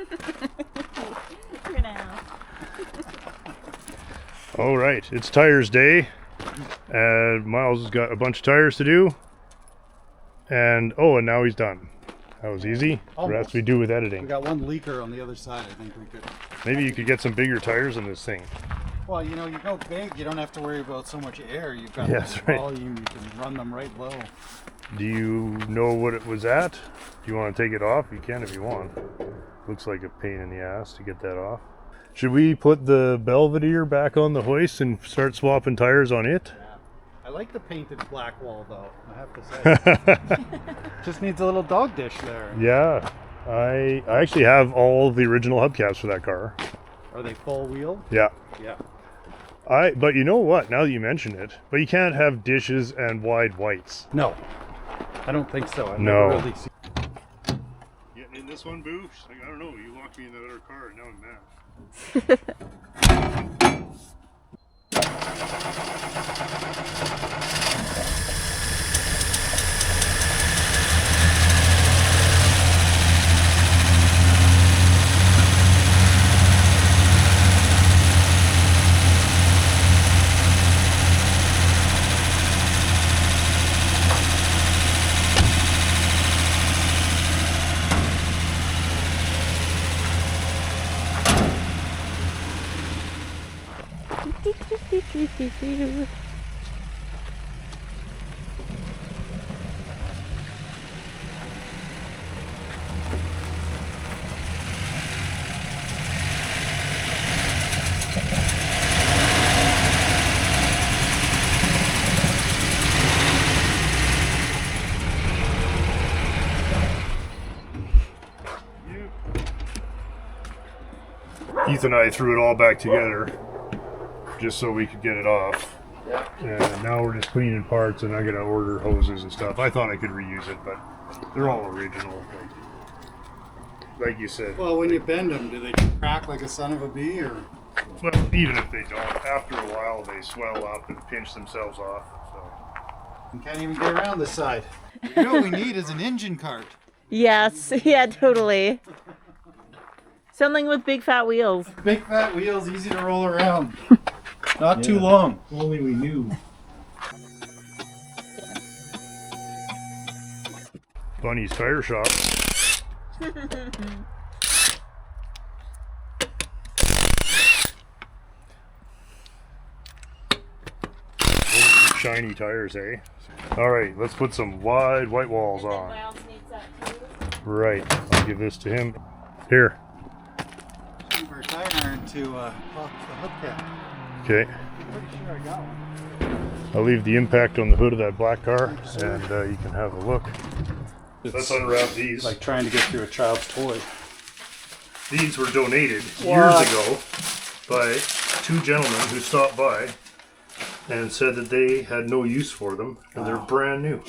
For now. All right, it's tires day, and Miles has got a bunch of tires to do, and now he's done. That was easy. The rest we do with editing. We got one leaker on the other side. I think we could. Maybe you could get some bigger tires on this thing. Well, you know, you go big, you don't have to worry about so much air. You've got volume, you can run them right low. Do you know what it was at? Do you want to take it off? You can if you want. Looks like a pain in the ass to get that off. Should we put the Belvedere back on the hoist and start swapping tires on it? Yeah. I like the painted black wall though, I have to say. Just needs a little dog dish there. Yeah. I actually have all the original hubcaps for that car. Are they full wheel? Yeah. Yeah. But you know what, now that you mention it, but you can't have dishes and wide whites. No. I don't think so. I've No. never really seen. Getting in this one, Boo? She's like, I don't know, you locked me in that other car and now I'm mad. Keith and I threw it all back together just so we could get it off. And now we're just cleaning parts, and I gotta order hoses and stuff. I thought I could reuse it, but they're all original, like you said. Well, when you bend them, do they crack like a son of a bee, or? Well, even if they don't, after a while they swell up and pinch themselves off. So You can't even get around this side. You know what we need is an engine cart. Yes, yeah, totally. Something with big fat wheels. Big fat wheels, easy to roll around. Not too long. if only we knew. Bunny's Tire Shop. Shiny tires, eh? All right, let's put some wide white walls on. Miles needs that too. Right, I'll give this to him. Here. Keep our tire iron to pop the hubcap. Okay. Pretty sure I got one. I'll leave the impact on the hood of that black car, and you can have a look. Let's unwrap these. Like trying to get through a child's toy. These were donated years ago by two gentlemen who stopped by and said that they had no use for them, and they're brand new.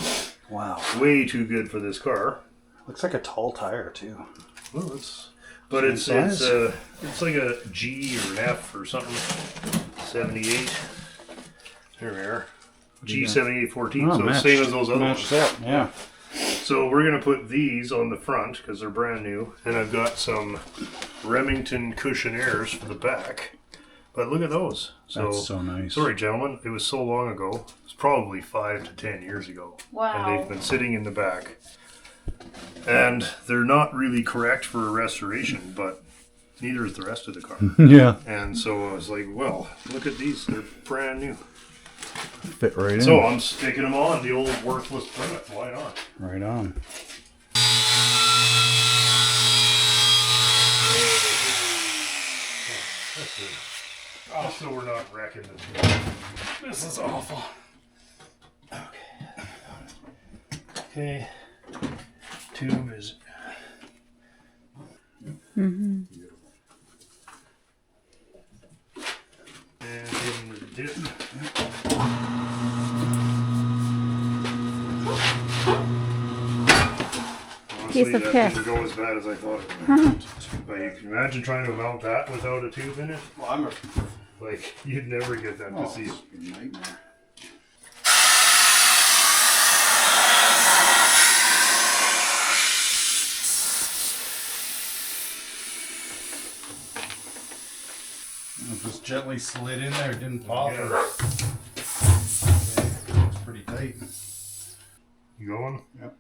Wow. Way too good for this car. Looks like a tall tire too. Well, it's like a G or an F or something. 78. Here we are. G7814. So matched, same as those other ones. That, yeah. So we're gonna put these on the front because they're brand new, and I've got some Remington cushionaires for the back. But look at those. That's so nice. Sorry, gentlemen, it was so long ago. It's probably 5 to 10 years ago. Wow. And they've been sitting in the back. And they're not really correct for a restoration, but neither is the rest of the car. Yeah. And so I was like, well, look at these. They're brand new. Fit right in. So I'm sticking them on the old worthless Plymouth. Why not? Right on. That's good. Oh, so we're not wrecking this. This is awful. Okay. Tube is. Mm-hmm. And in the dip. Piece Honestly, of that piss. didn't go as bad as I thought it would. But you can imagine trying to mount that without a tube in it. Well, I'm a Like, you'd never get that to see. nightmare. Just gently slid in there, didn't pop Yeah. or... Okay, it's pretty tight. You going? Yep.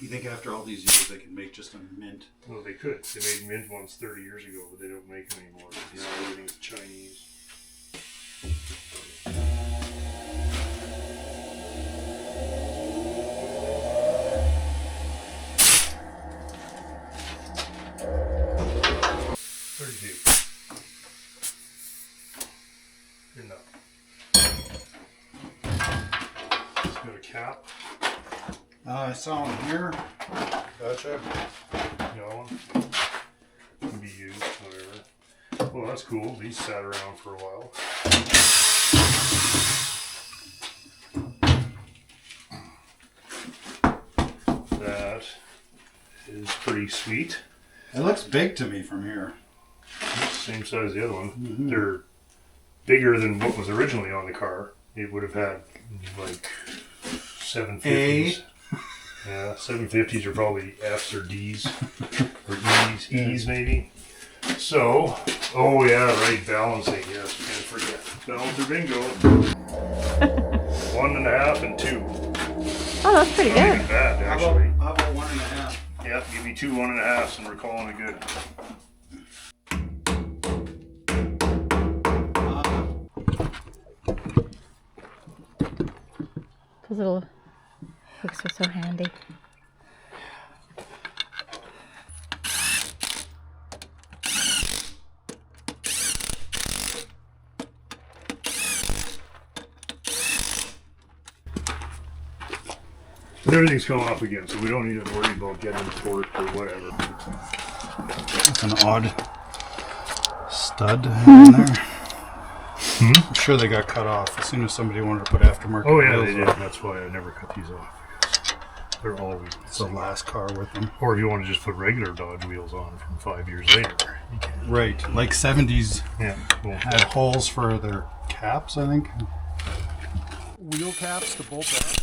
You think after all these years they can make just a mint? Well, they could. They made mint ones 30 years ago, but they don't make them anymore. Now everything's Chinese. Good enough. It's got a cap. I saw him here. Gotcha. Got one. Can be used, whatever. Well, that's cool. These sat around for a while. That is pretty sweet. It looks big to me from here. Same size as the other one. They're bigger than what was originally on the car. It would have had like 750s. Yeah, 750s are probably Fs or Ds or E's maybe. So, oh yeah, right, balancing. Yes, can't forget. Balancer bingo. 1.5 and 2. Oh, that's pretty Not even good. bad, actually. How about 1.5? Yeah, give me 2 1.5s and we're calling it good. Those little hooks are so handy. But everything's come off again, so we don't need to worry about getting torqued or whatever. That's an odd stud in there. I'm sure they got cut off as soon as somebody wanted to put aftermarket Oh yeah, wheels they did. on. That's why I never cut these off. They're always It's the last car with them. Or if you want to just put regular Dodge wheels on from 5 years later, you can. Right, like 70s Yeah, cool. had holes for their caps, I think. Wheel caps to bolt out.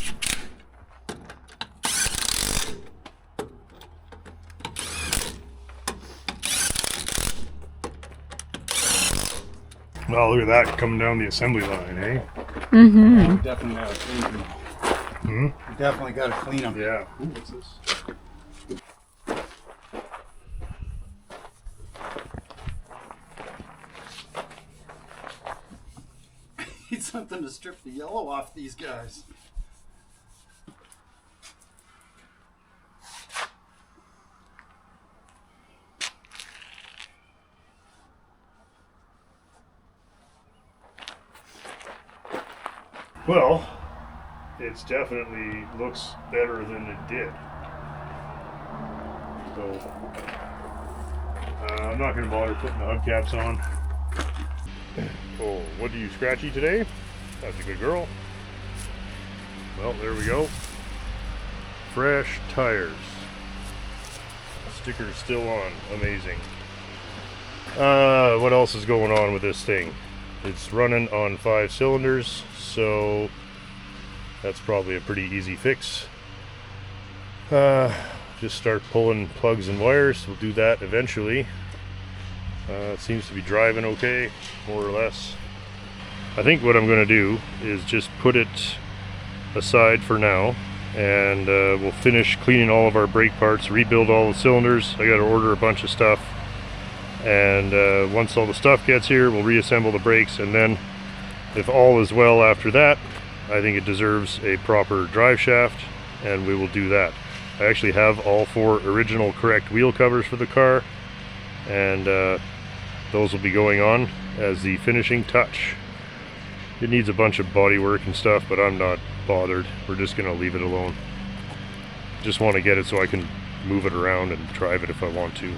Well, look at that coming down the assembly line, eh? Mm-hmm. We definitely got to clean them. We definitely got to clean them. Yeah. Ooh, what's this? Need something to strip the yellow off these guys. Well, it's definitely looks better than it did. So, I'm not going to bother putting the hubcaps on. Oh, what are you, scratchy today? That's a good girl. Well, there we go. Fresh tires. Sticker's still on. Amazing. What else is going on with this thing? It's running on 5 cylinders, so that's probably a pretty easy fix. Just start pulling plugs and wires. We'll do that eventually. It seems to be driving okay, more or less. I think what I'm going to do is just put it aside for now, and we'll finish cleaning all of our brake parts, rebuild all the cylinders. I got to order a bunch of stuff, and once all the stuff gets here, we'll reassemble the brakes, and then if all is well after that, I think it deserves a proper drive shaft, and we will do that. I actually have all 4 original correct wheel covers for the car, and those will be going on as the finishing touch. It needs a bunch of body work and stuff, but I'm not bothered. We're just going to leave it alone. Just want to get it so I can move it around and drive it if I want to.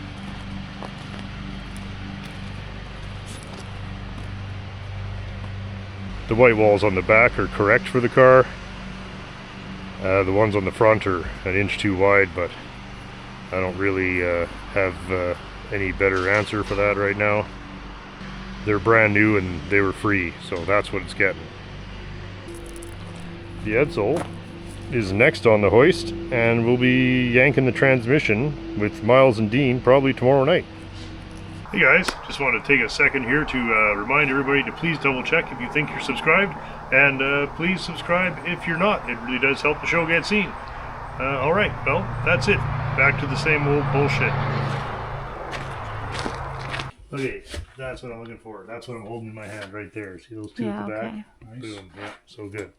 The white walls on the back are correct for the car. The ones on the front are an inch too wide, but I don't really have any better answer for that right now. They're brand new and they were free, so that's what it's getting. The Edsel is next on the hoist, and we'll be yanking the transmission with Miles and Dean probably tomorrow night. Hey guys, just want to take a second here to remind everybody to please double check if you think you're subscribed, and please subscribe if you're not. It really does help the show get seen. Alright, well, that's it. Back to the same old bullshit. Okay, that's what I'm looking for. That's what I'm holding in my hand right there. See those two at the back? Nice. Boom. Yeah, so good.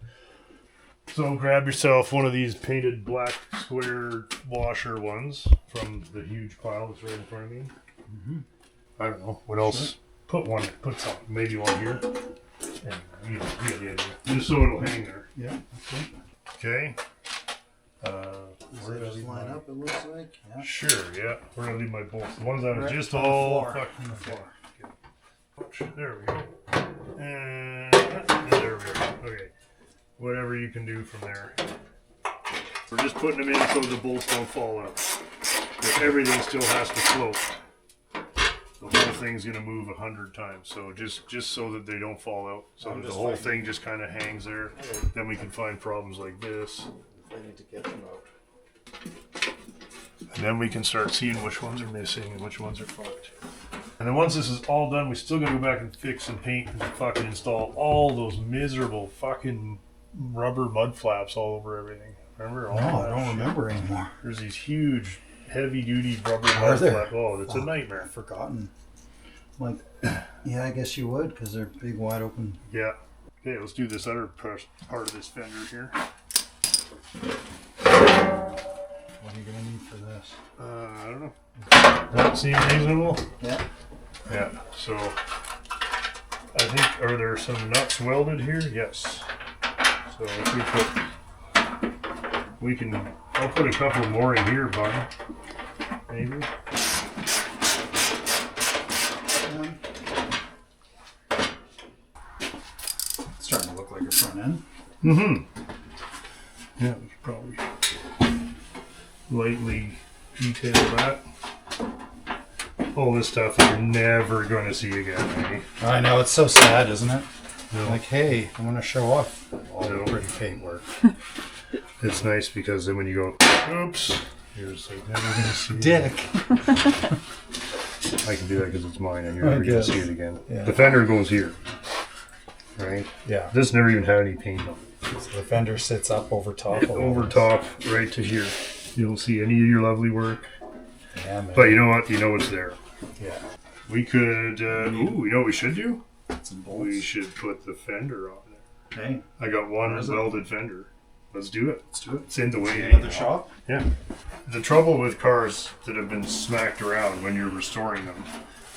So grab yourself one of these painted black square washer ones from the huge pile that's right in front of me. I don't know what else. Put some, maybe one here, and you get the idea. Just so it'll hang there. Yeah. Okay. Does it just line up, it looks like? Yeah. Sure, yeah. We're gonna leave my bolts. The ones that are Right just on the all floor. fucked on the floor. Okay. Punch. There we go. And there we go. Okay. Whatever you can do from there. We're just putting them in so the bolts don't fall out. But everything still has to float. The whole thing's gonna move 100 times. So just so that they don't fall out. So that the whole thing just kind of hangs there. Then we can find problems like this. I need to get them out. And then we can start seeing which ones are missing and which ones are fucked. And then once this is all done, we still gotta go back and fix and paint and fucking install all those miserable fucking rubber mud flaps all over everything. Remember? All No, I that don't shit? remember anymore. There's these huge, heavy-duty rubber Are mud there? flaps. Oh, it's a I've nightmare. forgotten. Like, yeah, I guess you would, because they're big, wide open. Yeah. Okay, let's do this other part of this fender here. What are you gonna need for this? I don't know. That seem reasonable? Yeah. Yeah, so I think, are there some nuts welded here? Yes. So if we I'll put a couple more in here, bud. Maybe. It's starting to look like a front end. Yeah, we could probably lightly detail that. All this stuff you're never going to see again, eh? I know, it's so sad, isn't it? No. Like, hey, I want to show off all No. the pretty paint work. It's nice because then when you go, oops, you're just like, never going to see it. Dick. I can do that because it's mine and you're never going to guess. see it again. Yeah. The fender goes here, right? Yeah. This never even had any paint on it. So the fender sits up over top. of all Over this. top, right to here. You don't see any of your lovely work. Yeah, man. But you know what? You know it's there. Yeah. We could, you know what we should do? Some We bolts. should put the fender on there. Hey, I got one Where is it? welded fender. Let's do it. let's do it. It's in the way. Another shop? Yeah. The trouble with cars that have been smacked around when you're restoring them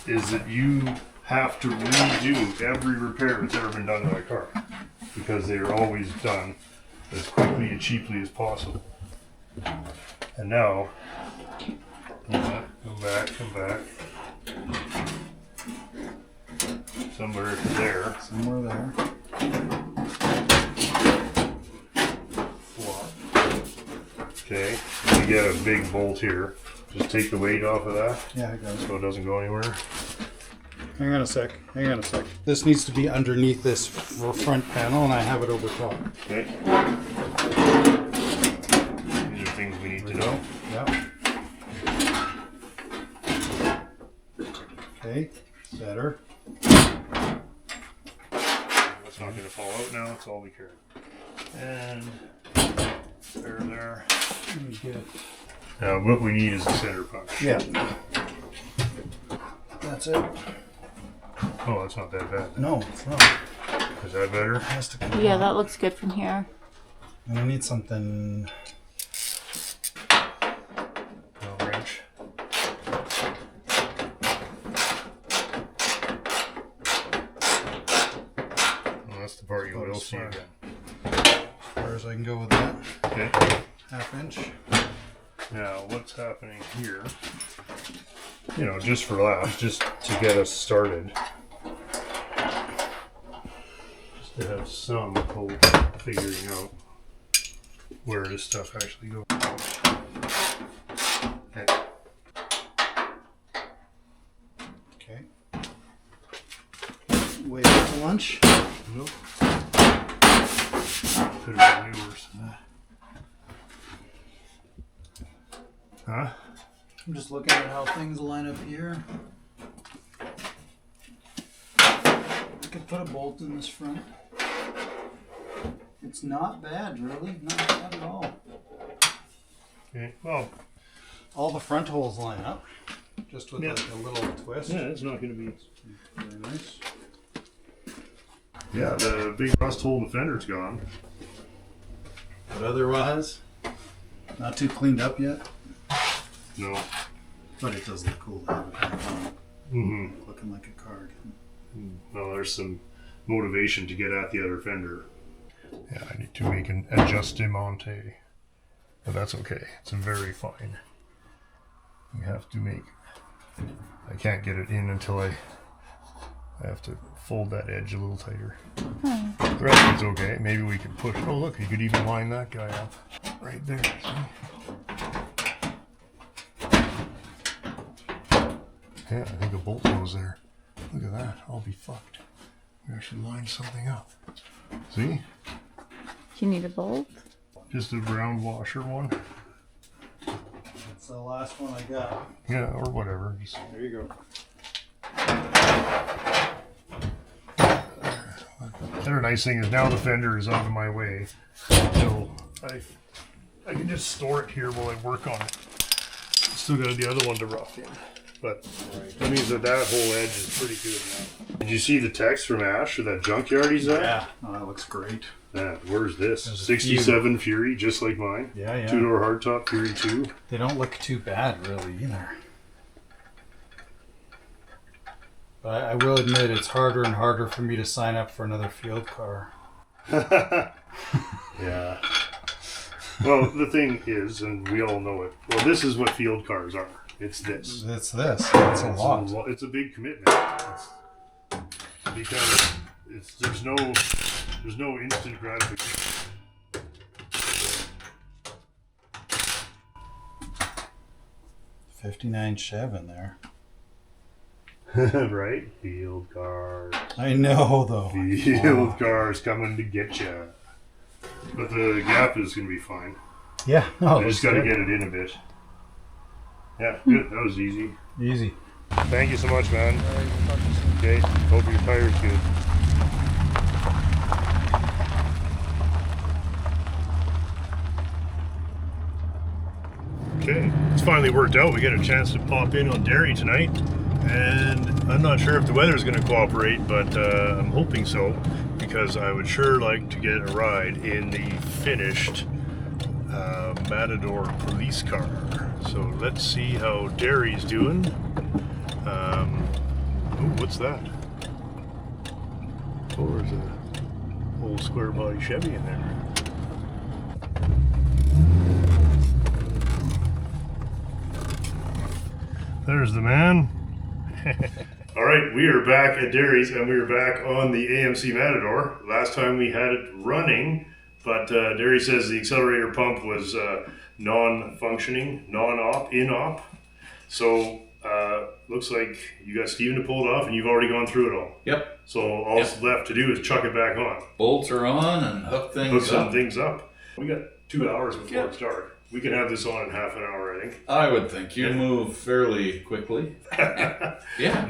is that you have to redo every repair that's ever been done to that car because they are always done as quickly and cheaply as possible. And now, come back. Somewhere there. Somewhere there. Flop. Okay, you get a big bolt here. Just take the weight off of that Yeah, I got it. so it doesn't go anywhere. Hang on a sec. This needs to be underneath this front panel, and I have it over top. Okay. These are things we need to know. Yep. Okay, better. That's not going to fall out now. That's all we care. And there. Let me get it. Now what we need is a center punch. Yeah. That's it. Oh, that's not that bad. No, it's not. Is that better? It has to come Yeah, out. that looks good from here. And I need something. No wrench. Well, that's the part you will see again. As far as I can go with that. Okay. Half inch. Now, what's happening here? You know, just for laughs, just to get us started. Just to have some hope figuring out where this stuff actually goes. Okay. Okay. Wait for lunch. Nope. Could have been worse than that. Huh? I'm just looking at how things line up here. I could put a bolt in this front. It's not bad, really. Not bad at all. Okay. Well, All the front holes line up, just with Yeah. like a little twist. yeah, it's not going to be. Very nice. Yeah, the big rust hole in the fender's gone. But otherwise, not too cleaned up yet. No. But it does look cool to have it back on, Mm-hmm. looking like a card. Well, there's some motivation to get at the other fender. Yeah, I need to make an adjustamente. But that's okay. It's very fine. You have to make... I can't get it in until I have to fold that edge a little tighter. The rest of it's okay. Maybe we can push... Oh, look, you could even line that guy up. Right there. See? Yeah, I think a bolt goes there. Look at that. I'll be fucked. We actually lined something up. See? Do you need a bolt? Just a ground washer one. That's the last one I got. Yeah, or whatever. Just, There you go. the other nice thing is now the fender is out of my way. So I can just store it here while I work on it. Still got the other one to rough in. But that means that whole edge is pretty good now. Did you see the text from Ash or that junkyard he's at? Yeah, oh, that looks great. Man, where's this? There's a 67 Fury, just like mine. Yeah, yeah. Two-door hardtop Fury 2. They don't look too bad, really, either. But I will admit, it's harder and harder for me to sign up for another field car. Yeah. Well, the thing is, and we all know it, well, this is what field cars are. It's this. It's this. It's a lot. It's a big commitment. Because there's no instant gratification. '59 Chev in there. Right? Field cars. I know, though. Field cars coming to get you. But the gap is going to be fine. Yeah. No, I just got to get it in a bit. Yeah, good. That was easy. Easy. Thank you so much, man. Okay. Hope your tire's good. Okay, it's finally worked out. We get a chance to pop in on Derry tonight, and I'm not sure if the weather's going to cooperate, but I'm hoping so, because I would sure like to get a ride in the finished Matador police car. So let's see how Derry's doing. Oh, what's that? Oh, there's a old square body Chevy in there. There's the man. All right, we are back at Derry's, and we are back on the AMC Matador. Last time we had it running, but Derry says the accelerator pump was non-functioning, non-op, in-op. So looks like you got Steven to pull it off, and you've already gone through it all. Yep. So all that's left to do is chuck it back on. Bolts are on and hook things Hook some up. things up. We got 2 hours before Yeah. it starts. We can have this on in half an hour, I think. I would think you move fairly quickly. Yeah,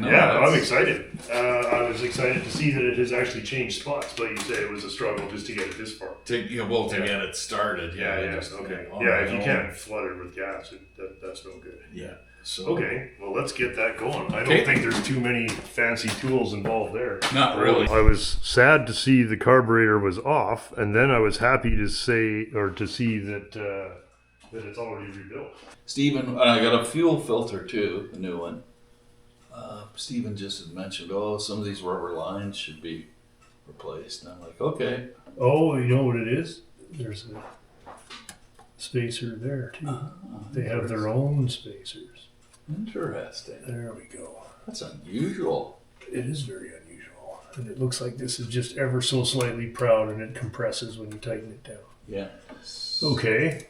no, Yeah, I'm that's- excited. I was excited to see that it has actually changed spots, but you say it was a struggle just to get it this far. to get it started. Yeah, you yeah, just okay. get on Yeah, and if you on. can't flood it with gas, that's no good. Yeah. So Okay, well, let's get that going. I Okay. don't think there's too many fancy tools involved there. Not really. I was sad to see the carburetor was off, and then I was happy to see that it's already rebuilt. Stephen, and I got a fuel filter too, the new one. Stephen just had mentioned, some of these rubber lines should be replaced. And I'm like, okay. Oh, you know what it is? There's a spacer there too. They have their own spacers. Interesting. There we go. That's unusual. It is very unusual. And it looks like this is just ever so slightly proud, and it compresses when you tighten it down. Yeah. Okay.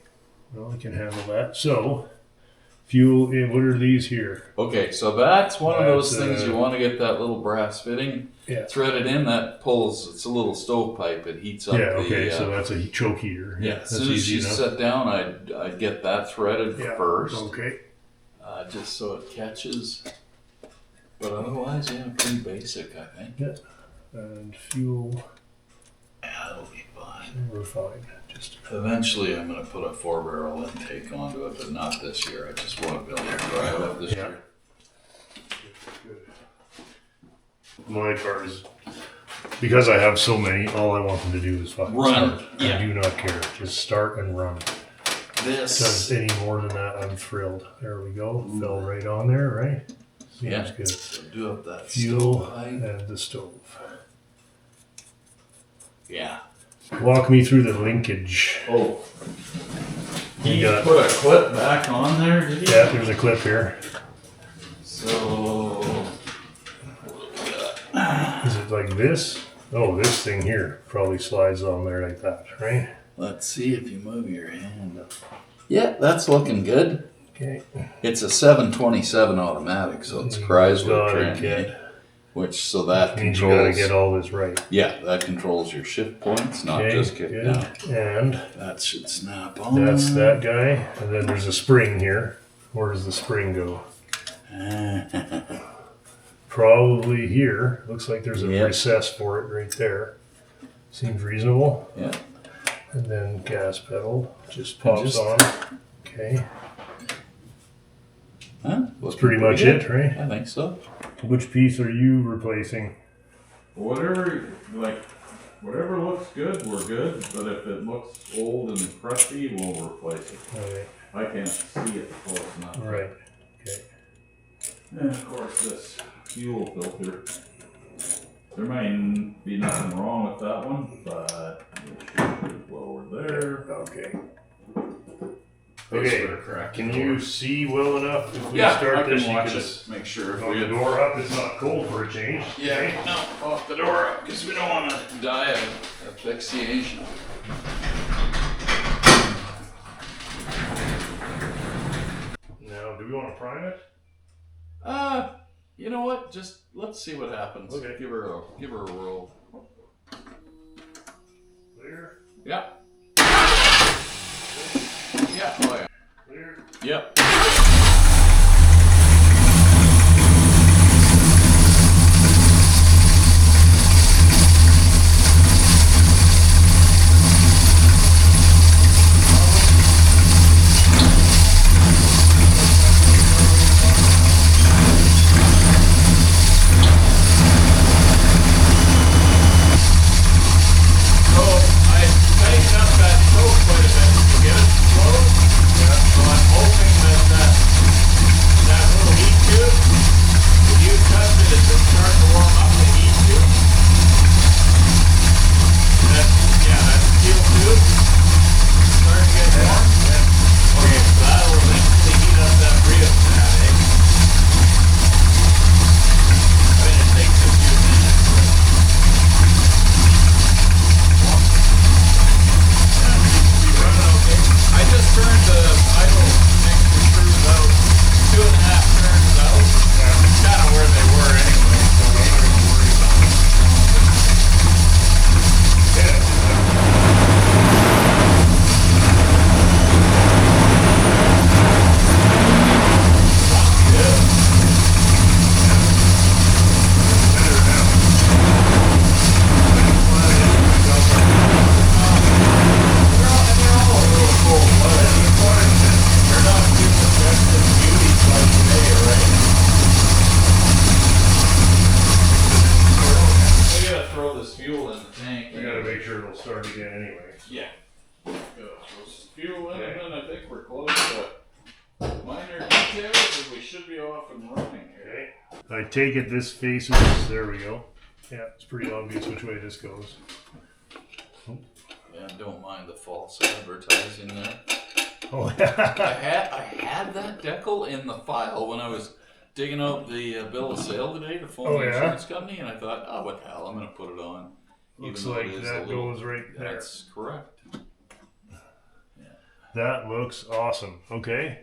Well, I can handle that. So, Fuel in, what are these here? Okay, so that's one of those That's, things you want to get that little brass fitting Yeah. threaded in. That pulls. It's a little stovepipe. It heats up. Yeah, okay, the, so that's a choke heater. yeah. That's As soon as easy you enough. set down, I'd get that threaded Yeah, first, okay. just so it catches. But otherwise, yeah, pretty basic, I think. Yeah. And fuel, Yeah, that'll be fine. we're fine. Just Eventually, I'm going to put a 4-barrel intake onto it, but not this year. I just want to be able to drive it this Yeah. year. my cars, because I have so many, all I want them to do is fucking Run. start. Yeah. I do not care. Just start and run. This. Does any more than that, I'm thrilled. There we go. Fell right on there, right? Seems Yeah. good. So do up that Fuel stovepipe. and the stove. Yeah. Walk me through the linkage. Oh. You You got- put a clip back on there, did you? Yeah, there's a clip here. So. Is it like this? Oh, this thing here probably slides on there like that, right? Let's see if you move your hand up. Yeah, that's looking good. Okay. It's a 727 automatic, so it's Chrysler Got it, trim, kid. which so that Means you gotta controls. get all this right. Yeah, that controls your shift points, not Okay, just kick good. down. And That should snap on. that's that guy. And then there's a spring here. Where does the spring go? Probably here. Looks like there's a Yep. recess for it right there. Seems reasonable. Yeah. And then gas pedal just pops just- on. Okay. Huh? That's pretty much it, right? I think so. Which piece are you replacing? Whatever looks good, we're good. But if it looks old and crusty, we'll replace it. Okay. I can't see it close enough. Right. Okay. And of course, this fuel filter. There might be nothing wrong with that one, but it should blow over there. Okay. Okay. Can you see well enough if we Yeah, start I can this? watch you it. Make sure if Off we the door up. It's not cold for a change. Yeah, no, off the door up because we don't want to die of asphyxiation. Now, do we want to prime it? You know what? Just let's see what happens. Okay. Give her a roll. Clear. Yeah. Yeah. Oh yeah. Clear. Yep. So I tightened up that choke quite a bit to get it closed. So I'm hoping that that little heat tube, if you touch it, it will start to warm up the heat tube. That steel tube start to get warm. Okay, so that'll eventually heat up that rheostat, eh? I mean, it takes a few minutes, but I just turned the idle mixture screws out 2.5 turns out. That's kind of where they were anyway, so I'm not going to worry about it. They're all a little cold blooded. They're not too majestic beauties like they are, right? We gotta throw this fuel in the tank. We gotta make sure it'll start again anyway. Yeah. Gotta throw some fuel in, and then I think we're close to minor details, and we should be off and running here. Okay. I take it this faces. There we go. Yeah, it's pretty obvious which way this goes. Yeah, don't mind the false advertising there. Oh, I had that decal in the file when I was digging out the bill of sale today to phone Oh, the yeah? insurance company, and I thought, oh, what the hell, I'm going to put it on. looks Even though like it is that a little- goes right there. That's correct. That looks awesome. Okay.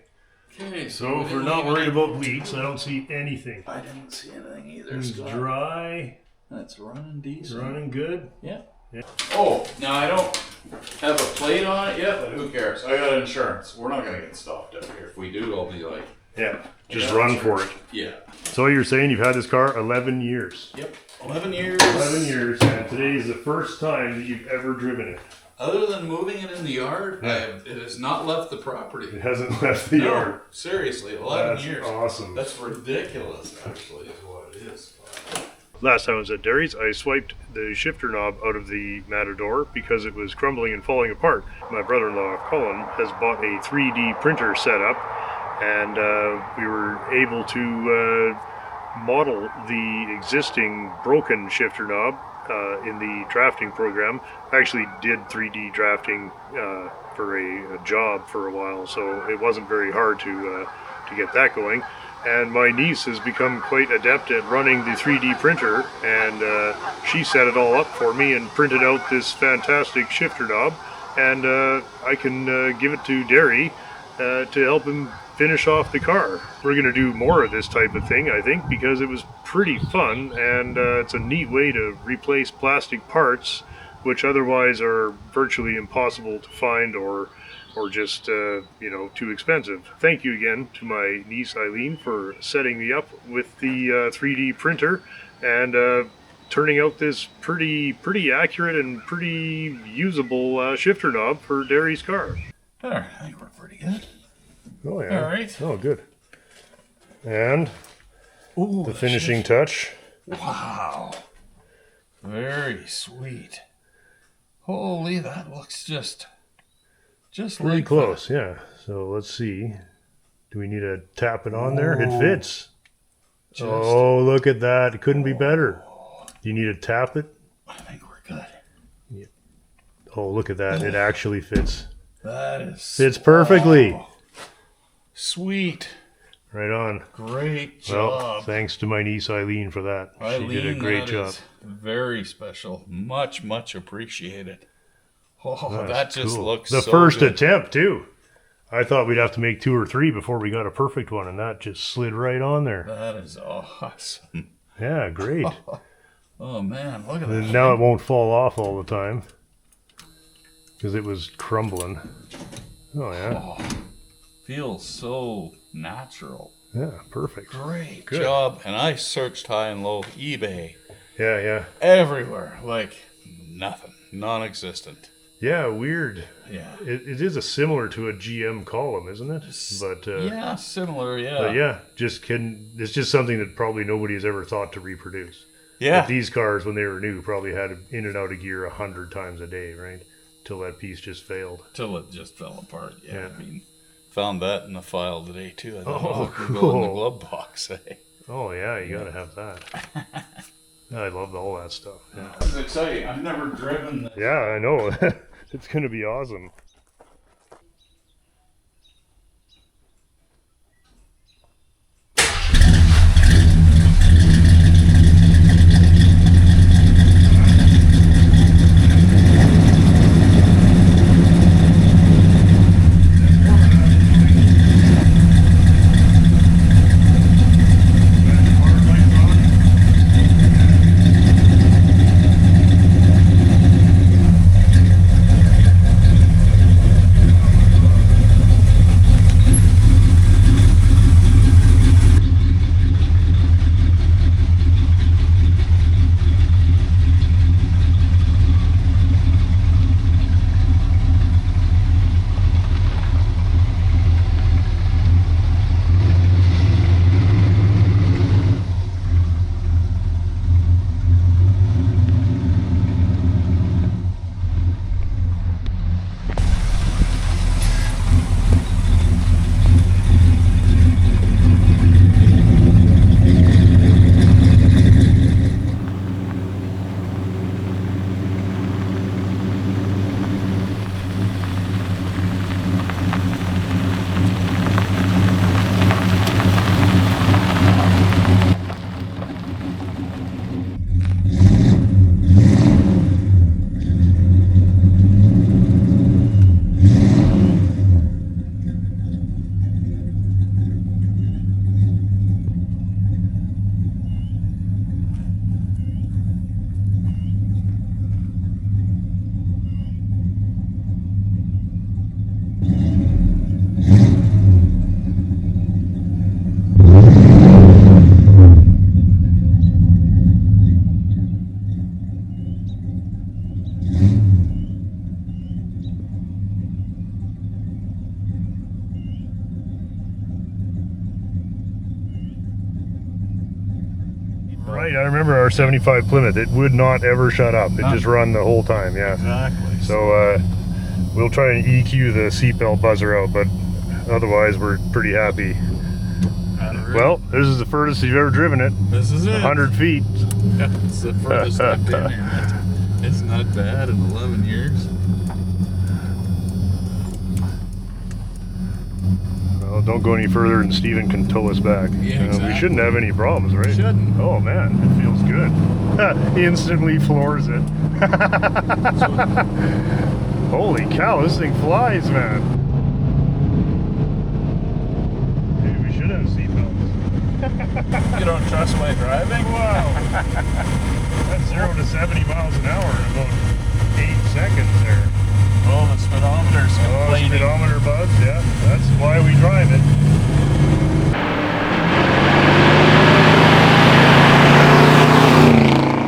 Okay, So if we're not worried about leaks, I don't see anything. I didn't see anything either. It's Scott. dry, That's running it's decent. running good. Yeah. Oh, now I don't have a plate on it yet, but who cares? I got insurance. We're not gonna get stopped up here. If we do, I'll be like, Yeah, just run for it. yeah. So you're saying you've had this car 11 years. Yep. 11 years. 11 years, and today is the first time that you've ever driven it. Other than moving it in the yard, Yeah. it has not left the property. It hasn't left the No, yard. seriously, 11 That's years. awesome. That's ridiculous, actually, is what it is. Last time I was at Derry's, I swiped the shifter knob out of the Matador because it was crumbling and falling apart. My brother-in-law, Colin, has bought a 3D printer setup, and we were able to model the existing broken shifter knob in the drafting program. I actually did 3D drafting for a job for a while, so it wasn't very hard to get that going. And my niece has become quite adept at running the 3D printer, and she set it all up for me and printed out this fantastic shifter knob, and I can give it to Derry to help him finish off the car. We're going to do more of this type of thing, I think, because it was pretty fun, and it's a neat way to replace plastic parts which otherwise are virtually impossible to find or just too expensive. Thank you again to my niece Eileen for setting me up with the 3D printer and turning out this pretty accurate and pretty usable shifter knob for Derry's car. There, I think we're pretty good. Oh yeah. All right. Oh good. And Ooh, the finishing touch. Wow. Very sweet. Holy, that looks just Pretty like close, yeah. So let's see. Do we need to tap it on there? It fits. Oh, look at that. It couldn't be better. Do you need to tap it? I think we're good. Oh, look at that. It actually fits. That is Fits perfectly. Oh, sweet. Right on. Great Well, job. thanks to my niece Eileen for that. Eileen, she did a great that job. is very special. Much appreciated. Oh, That's that just cool. looks the so first good. attempt too. I thought we'd have to make 2 or 3 before we got a perfect one, and that just slid right on there. That is awesome. Yeah, great. Oh man, look at And that. now it won't fall off all the time because it was crumbling. Oh yeah, Oh, feels so natural. yeah, perfect. Great Good. job. And I searched high and low, eBay, Yeah. everywhere, like nothing, non-existent. Yeah, weird. Yeah. It is similar to a GM column, isn't it? But Yeah, similar, yeah. but yeah, it's just something that probably nobody has ever thought to reproduce. Yeah. But these cars, when they were new, probably had in and out of gear 100 times a day, right? Till that piece just failed. Till it just fell apart. Yeah, Yeah. I mean, found that in the file today too. I thought, Oh, it could go in the cool. glove box. Eh? Oh yeah, you gotta have that. I love all that stuff. Yeah, It's exciting. I've never driven this. yeah, I know. It's gonna be awesome. Right, I remember our 75 Plymouth. It would not ever shut up. It just run the whole time, yeah. Exactly. So we'll try and EQ the seatbelt buzzer out, but otherwise we're pretty happy. Well, this is the furthest you've ever driven it. This is it. 100 feet. It's the furthest I've been in it. It's not bad in 11 years. Well, don't go any further and Steven can tow us back. Yeah, exactly. We shouldn't have any problems, right? Shouldn't. Oh man, it feels good. He instantly floors it. Holy cow, this thing flies, man. Maybe we should have seatbelts. You don't trust my driving? Wow. That's 0 to 70 miles an hour in about 8 seconds there. Oh, the speedometer's Oh, complaining. speedometer buzz, yeah. That's why we drive it.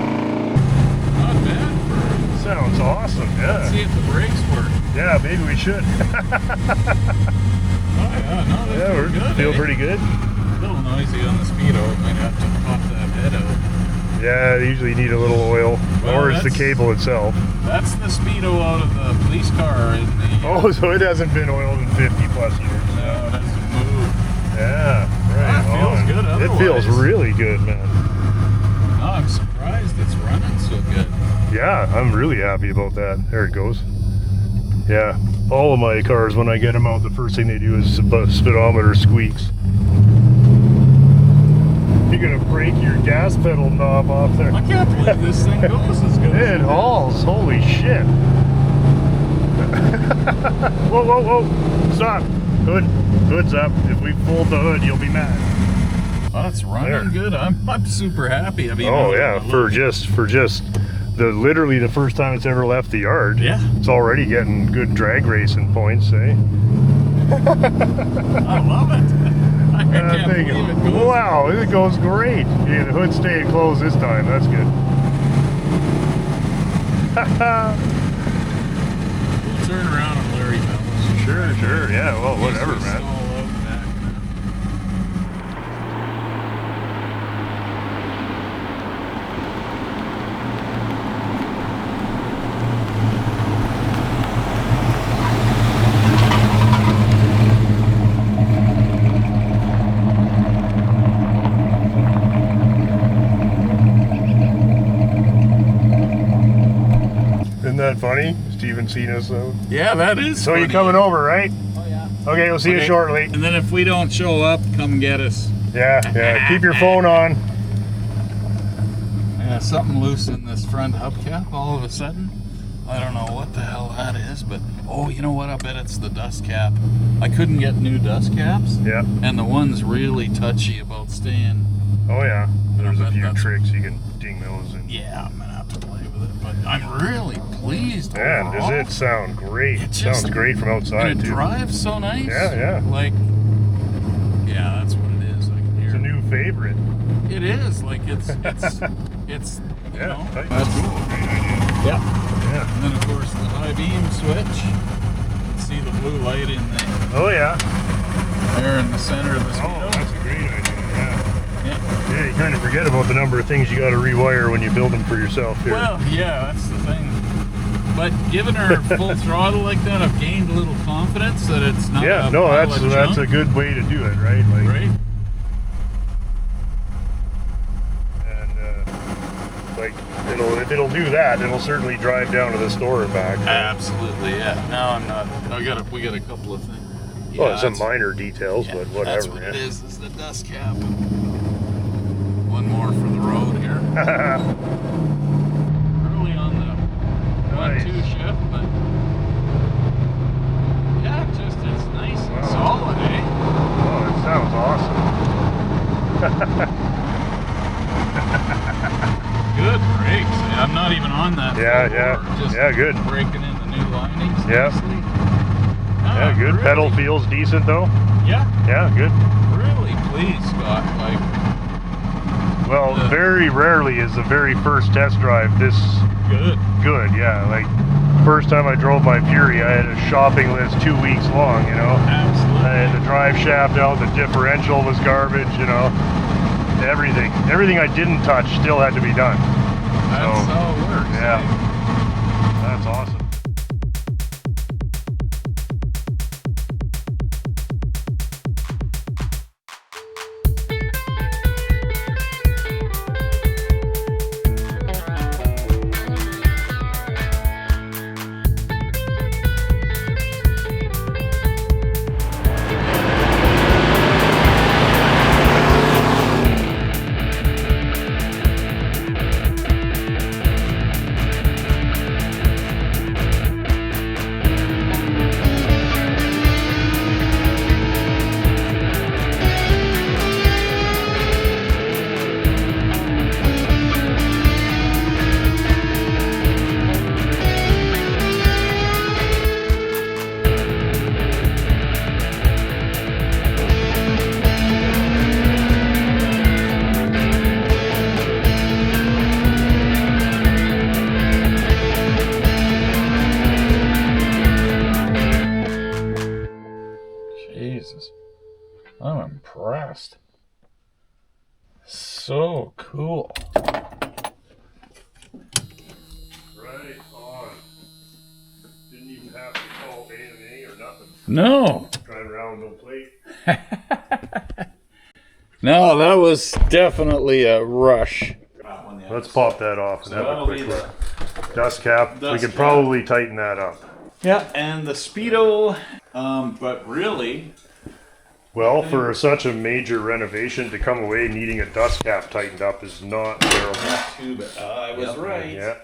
Not bad for... Sounds awesome, Let's see yeah. if the brakes work. Yeah, maybe we should. Oh, yeah, no, they Yeah, feel we good. feel eh? pretty good. A little noisy on the speedo. Might have to pop that head out. Yeah, they usually need a little oil, Well, or it's the that's- cable itself. That's the speedo out of the police car in the... Oh, so it hasn't been oiled in 50 plus years. No, it doesn't move. Yeah, right. That feels on. good It feels otherwise. really good, man. No, I'm surprised it's running so good. Yeah, I'm really happy about that. There it goes. Yeah, all of my cars, when I get them out, the first thing they do is speedometer squeaks. You're gonna break your gas pedal knob off there. I can't believe this thing goes as good as It hauls, holy shit. Whoa, whoa, whoa, stop. Hood's up. If we fold the hood, you'll be mad. Oh, it's running There. good. I'm super happy. I mean, Oh yeah, for just literally the first time it's ever left the yard. Yeah. It's already getting good drag racing points, eh? I love it. I can't Thing- believe it goes. wow, it goes great. Yeah, the hood's staying closed this time. That's good. We'll turn around and Larry Bells. Sure. Yeah, well, whatever, He's man. all out back. Isn't that funny? Steven seen us though. Yeah, that is. So funny. you're coming over, right? Oh yeah. Okay, we'll see you Okay. shortly. And then if we don't show up, come get us. Yeah. Keep your phone on. Yeah, something loose in this front hubcap all of a sudden. I don't know what the hell that is, but oh, you know what? I bet it's the dust cap. I couldn't get new dust caps, Yeah. and the one's really touchy about staying. Oh yeah. There's a bet few that's- tricks you can ding those in. Yeah, I'm gonna have to play with it, but I'm really pleased. Man, overall. does it sound great? It just- Sounds great from And outside it too. drives so nice. Yeah. Like, yeah, that's what it is. I can hear It's a new favorite. It is like it's you Yeah, know. that's cool. Great idea. Yeah. Yeah. And then of course the high beam switch. You can see the blue light in Oh yeah. there in the center of the Oh, speedo. that's a great idea. Yeah. Yeah. Yeah, you kind of forget about the number of things you got to rewire when you build them for yourself here. Well, yeah, that's the thing. But giving her full throttle like that, I've gained a little confidence that it's not. yeah, a no, pile that's of a junk, good way to do it, right? Like, right. and like if it'll do that, it'll certainly drive down to the store and back. Absolutely, yeah. No, I'm not. We got a couple of things. Well, Yeah, some it's- minor details, yeah, but whatever. That's what yeah. it is the dust cap. One more for the road here. Early on the Nice. 1-2 shift, but yeah, it's nice and Wow. solid, eh? Oh, it sounds awesome. Good brakes. I'm not even on that. Yeah, full yeah. bore, just Yeah, good. breaking in the new linings. Yeah. nicely. Yeah, good. Really, Pedal feels decent though. Yeah, Yeah, good. really pleased, Scott. Like, Well, Yeah. very rarely is the very first test drive this good. good. Yeah, like first time I drove my Fury, I had a shopping list 2 weeks long. You know, Absolutely. I had the drive shaft out, the differential was garbage. You know, Everything I didn't touch still had to be done. That's how it works. Yeah, that's awesome. Jesus. I'm impressed. So cool. Right on. Didn't even have to call AMA or nothing. No. Driving around with no plate. No, that was definitely a rush. Let's pop that off and So have a that'll quick be look. Dust cap. We Dust could cap. probably tighten that up. Yeah, and the Speedo, but really, Well, for such a major renovation to come away needing a dust cap tightened up is not terrible. too bad. I was right. Yeah,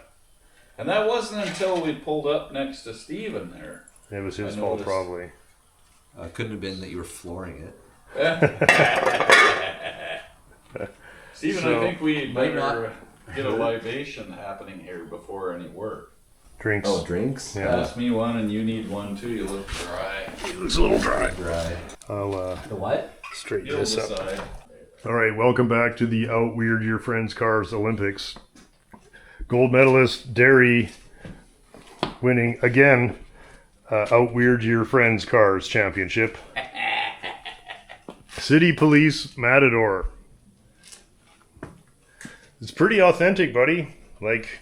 And that wasn't until we pulled up next to Steven there. it was his I fault noticed. probably. Couldn't have been that you were flooring it. Steven, So- I think we Might better get a libation happening here before any work. Drinks. Oh, drinks? Yeah. Pass me one and you need one too. You look dry. He looks a little dry. Dry. I'll The what? straighten You'll this up. decide. All right, welcome back to the Out Weird Your Friends Cars Olympics. Gold medalist Derry winning again Out Weird Your Friends Cars Championship. City Police Matador. It's pretty authentic, buddy. Like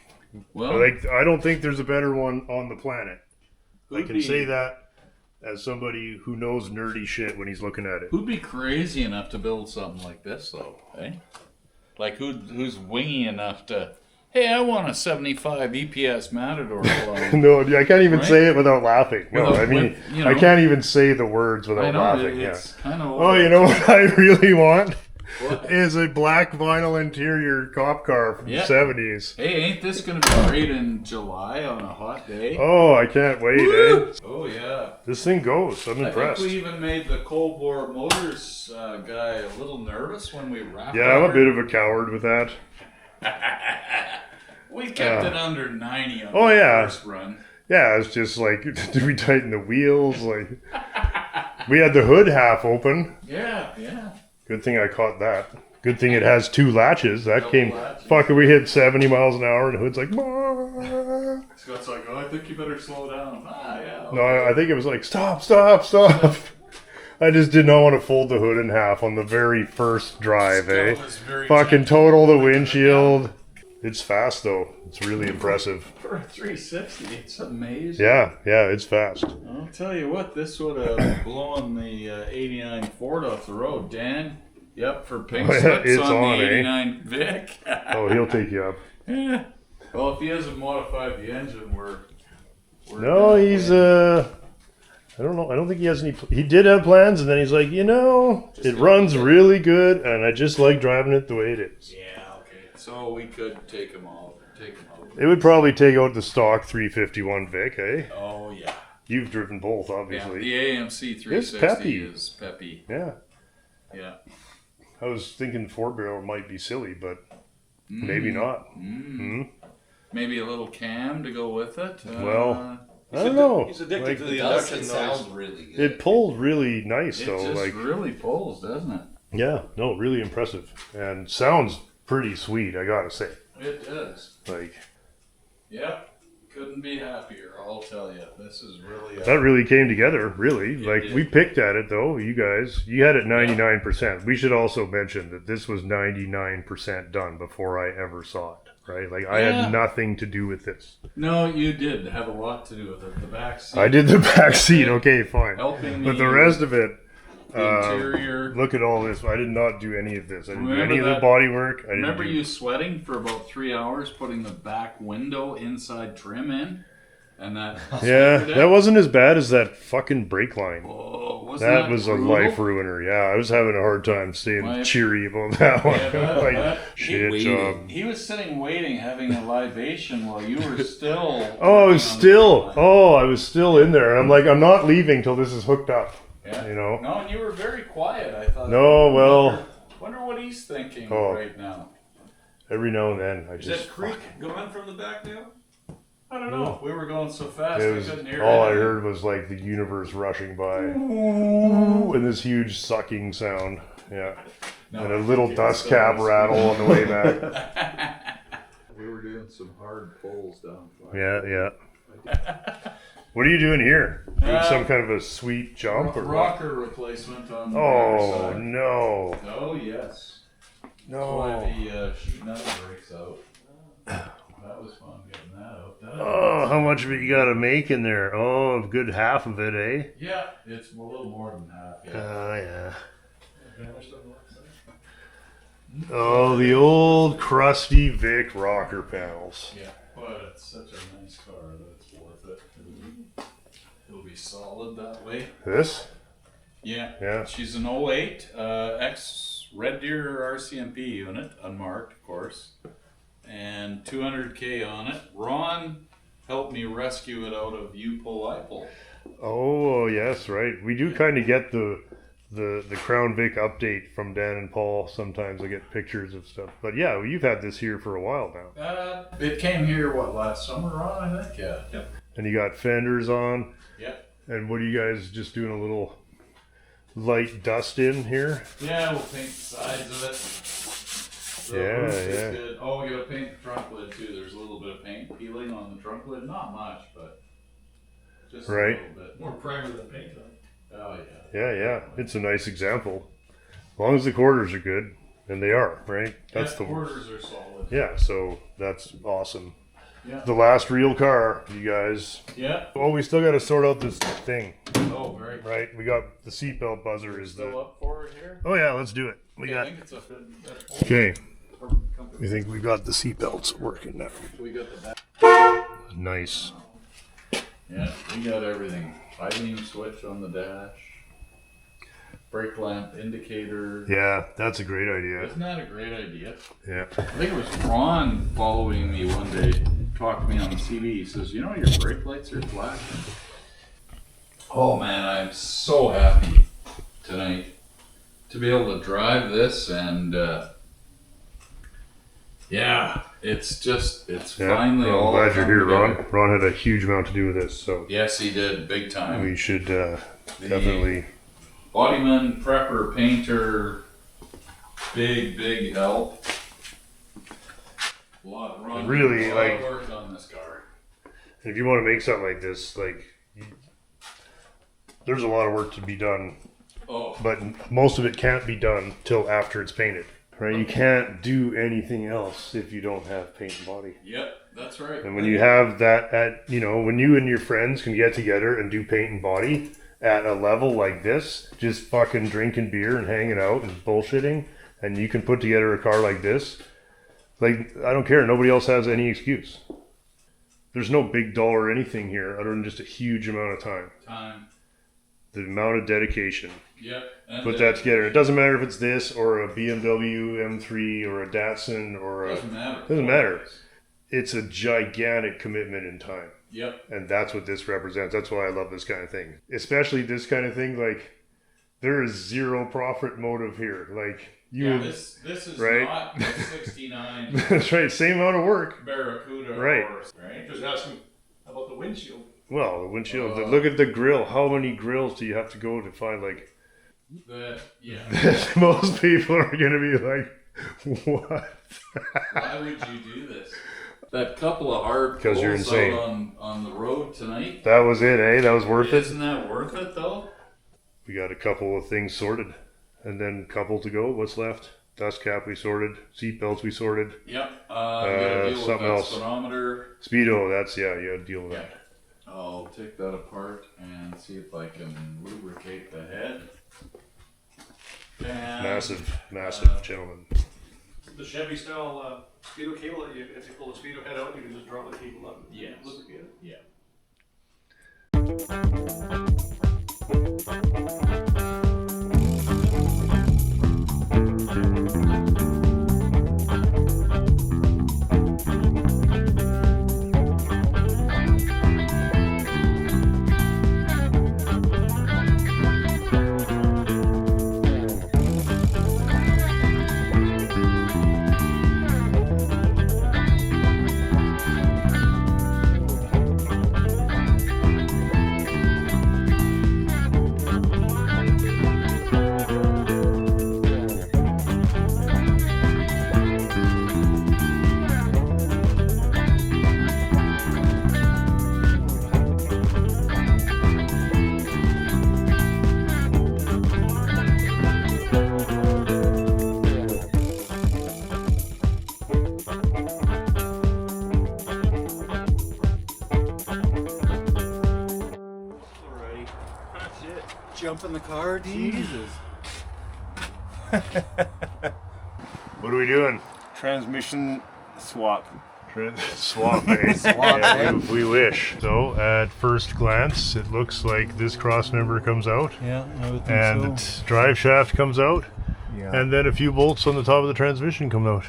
I don't think there's a better one on the planet. I Who'd can be- say that as somebody who knows nerdy shit when he's looking at it. Who'd be crazy enough to build something like this, though? Eh? Like who's wingy enough to? Hey, I want a 75 EPS Matador clone. No, I can't even Right? say it without laughing. No, Without I mean, whip- you know. I can't even say the words I without know. laughing. Yeah. It's kind of. Oh, you know what I really want? What? Is a black vinyl interior cop car from Yeah. the 70s. Hey, ain't this gonna be great in July on a hot day? Oh, I can't wait, eh? Oh yeah. This thing goes. I'm I impressed. think we even made the coldwarmotors guy a little nervous when we wrapped. Yeah, I'm a bit of a coward with that. We kept it under 90 on Oh, the yeah. first run. Yeah, it's just like, did we tighten the wheels? Like, we had the hood half open. Yeah, yeah. Good thing I caught that. Good thing it has two latches. That Double came, latches. fuck, we hit 70 miles an hour and the hood's like, "Bah." Scott's like, oh, I think you better slow down. Ah, yeah. No, I think it was like, stop, stop, stop. I just did not want to fold the hood in half on the very first drive, eh? Scott was very Fucking total the windshield. It's fast though. It's really impressive. For a 360, it's amazing. Yeah, it's fast. I'll tell you what, this would have blown the 89 Ford off the road. Dan, yep, for pink Oh, yeah, slips it's on on, the eh? 89 Vic. Oh, he'll take you up. Yeah. Well, if he hasn't modified the engine, we're No, gonna he's win. I don't know. I don't think he has any. He did have plans, and then he's like, it runs really good, and I just like driving it the way it is. Yeah, okay. So we could take him out. It would probably take out the stock 351 Vic, eh? Oh yeah. You've driven both, Yeah, obviously. the AMC 360 peppy. is peppy. Yeah. Yeah. I was thinking 4-barrel might be silly, but maybe not. Mm. Maybe a little cam to go with it. Well, I don't know. He's addicted Like, to the It does. induction It noise. sounds really good. it pulled really nice, it though. just Like, really pulls, doesn't it? yeah, no, really impressive, and sounds pretty sweet. I gotta say, It does. like, Yep. Couldn't be happier, I'll tell you. This is really That really came together, really. It Like, did. we picked at it, though, you guys. You had it 99%. We should also mention that this was 99% done before I ever saw it, right? Like, I Yeah. had nothing to do with this. No, you did have a lot to do with it. The back seat. I did the back seat, okay, fine. Helping me. But the rest of it, The interior. look at all this. I did not do any of this. I didn't Remember do any of the that- body work. I didn't Remember do... you sweating for about 3 hours putting the back window inside trim in? And that. Yeah, that wasn't as bad as that fucking brake line. Oh, wasn't That was a brutal? life ruiner. Yeah, I was having a hard time staying My- cheery about that one. Yeah, that- Like, that- shit job. He was sitting waiting, having a libation while you were still. Oh, I was working on the still. line. Oh, I was still in there. And I'm like, I'm not leaving till this is hooked up. Yeah. You know. No, and you were very quiet. I thought. No, well- Wonder what he's thinking Oh. right now. Every now and then, I Is just. that creek gone from the back now? I don't know. We were going so fast It I was, couldn't hear all I anything. heard was like the universe rushing by, and this huge sucking sound. Yeah, No, and a little it's dust so cap nice. rattle on the way back. We were doing some hard pulls down. Yeah, yeah. What are you doing here? Doing some kind of a sweet jump or what? Rocker replacement on the Oh driver's side. no, Oh yes. no. Why the sheet metal breaks out. That was fun getting that out. Oh, how much of it you got to make in there? Oh, a good half of it, eh? Yeah, it's a little more than half. Yeah. Oh yeah. Oh, the old crusty Vic rocker panels. Yeah, but it's such a nice car that it's worth it. It'll be solid that way. This? Yeah. Yeah. She's an '08 ex Red Deer RCMP unit, unmarked, of course, and 200K on it. Ron helped me rescue it out of you pull, I pull. Oh yes, right. We do kind of get the Crown Vic update from Dan and Paul. Sometimes I get pictures of stuff. But yeah, you've had this here for a while now. It came here last summer, Ron? I think. Yeah. Yep. And you got fenders on. Yep. And what are you guys just doing a little light dust in here? Yeah, we'll paint the sides of it. The Yeah, roof is yeah. good. Oh, we gotta paint the trunk lid too. There's a little bit of paint peeling on the trunk lid. Not much, but just Right. a little bit. More primer than paint on. Oh yeah. Yeah. It's a nice example. As long as the quarters are good, and they are, right? That's Yeah, the quarters are solid. Yeah, so that's awesome. Yeah. The last real car, you guys. Yeah. Oh, we still got to sort out this thing, Oh, very. right? We got the seatbelt buzzer is Still the. up for it here? Oh yeah, let's do it. We I got. think it's up in that Okay, company. we think we got the seatbelts working now. We got the back. Nice. Yeah, we got everything. High beam switch on the dash. Brake lamp indicator. Yeah, that's a great idea. Isn't that a great idea? Yeah. I think it was Ron following me one day, talked to me on the CV. He says, "You know, your brake lights are flashing." Oh man, I'm so happy tonight to be able to drive this, and yeah, it's Yeah. finally Well, all. I'm glad you're come here, together. Ron. Ron had a huge amount to do with this, so Yes, he did, big time. we should definitely. Bodyman, prepper, painter, big help. Ron Really, did a lot like- of work on this car. If you want to make something like this, there's a lot of work to be done, Oh, but most of it can't be done till after it's painted, right? You can't do anything else if you don't have paint and body. yep, that's right. And when you have that when you and your friends can get together and do paint and body at a level like this, just fucking drinking beer and hanging out and bullshitting, and you can put together a car like this, like, I don't care. Nobody else has any excuse. There's no big dollar anything here other than just a huge amount of time. The amount of dedication. Yep. And Put that together. It doesn't matter if it's this or a BMW M3 or a Datsun or a... Doesn't matter. Doesn't matter. It's a gigantic commitment in time. Yep. And that's what this represents. That's why I love this kind of thing. Especially this kind of thing, like, there is zero profit motive here. Like, you... Yeah, this is right? not the 69 That's right. Same amount of work. Barracuda Right. horse, right? Just ask him about the windshield. Well, the windshield. Look at the grill. How many grills do you have to go to find, like... Yeah. Most people are going to be like, what? Why would you do this? That couple of hard 'Cause you're pulls insane. out on the road tonight. That was it, eh? That was worth it. Isn't that worth it though? We got a couple of things sorted, and then couple to go. What's left? Dust cap we sorted. Seat belts we sorted. Yep. Gotta deal with something that else. speedometer. Speedo. That's you got to deal with that. I'll take that apart and see if I can lubricate the head. And, Massive gentleman. The Chevy style speedo cable that if you pull the speedo head out, you can just drop the cable up. Yes. Lubricate it. Yeah. Alrighty. That's it. Jump in the car, Jesus. What are we doing? Transmission swap. Swap, eh? Yeah, we wish. So, at first glance, it looks like this cross member comes out, Yeah, I would think and the drive shaft comes out, Yeah. and then a few bolts on the top of the transmission come out.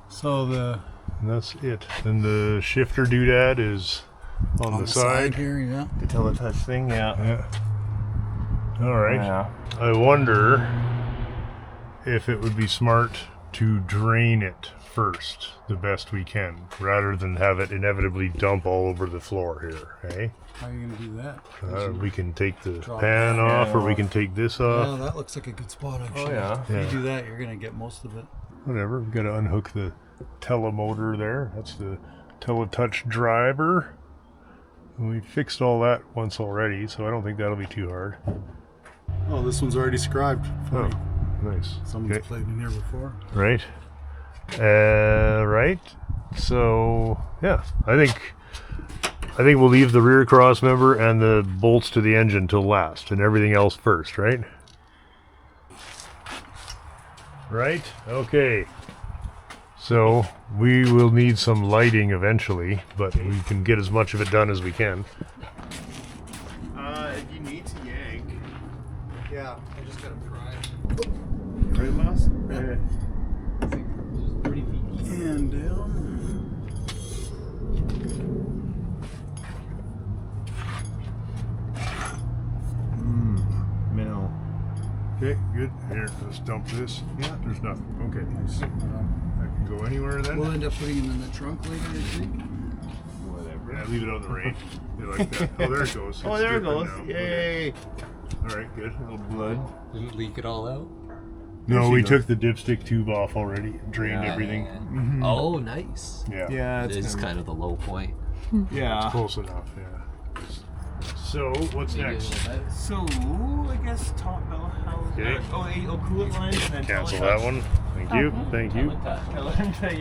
So the And that's it. Then the shifter doodad is on the side. here, yeah. The teletouch thing, yeah. Yeah. All right. Yeah. I wonder if it would be smart to drain it first, the best we can, rather than have it inevitably dump all over the floor here. Hey, How are you gonna do that? we can take the Drop pan that off, or we off. can take this Yeah, off. that looks like a good spot actually. Oh yeah. If you do that, you're gonna get most of it. Whatever. We've got to unhook the telemotor there. That's the teletouch driver. And we fixed all that once already, so I don't think that'll be too hard. Oh, this one's already scribed. Oh, nice. Someone's Okay. played in here before. Right. Right. So yeah, I think we'll leave the rear cross member and the bolts to the engine till last, and everything else first, right? Right. Okay. So we will need some lighting eventually, but we can get as much of it done as we can. If you need to yank. Yeah, I just gotta try. Right, boss? And down. Mill. Okay, good. Here, let's dump this. Yeah, there's nothing. Okay. That can go anywhere then. We'll end up putting it in the trunk later, I think. Whatever. Yeah, leave it on the range. They like that. Oh, there it goes. Oh, It's there it dripping goes. now. Yay. Okay. All right, good. Little blood. Didn't leak it all out? No, There we she took the dipstick tube off already, drained everything. Mm-hmm. Oh, nice. Yeah, Yeah, This it's is kind of the low point. Yeah. close enough. Yeah. So what's Maybe a next? little better. So, I guess top bell house. Okay. Coolant lines and then Cancel teletouch. that one. Thank you. Thank you.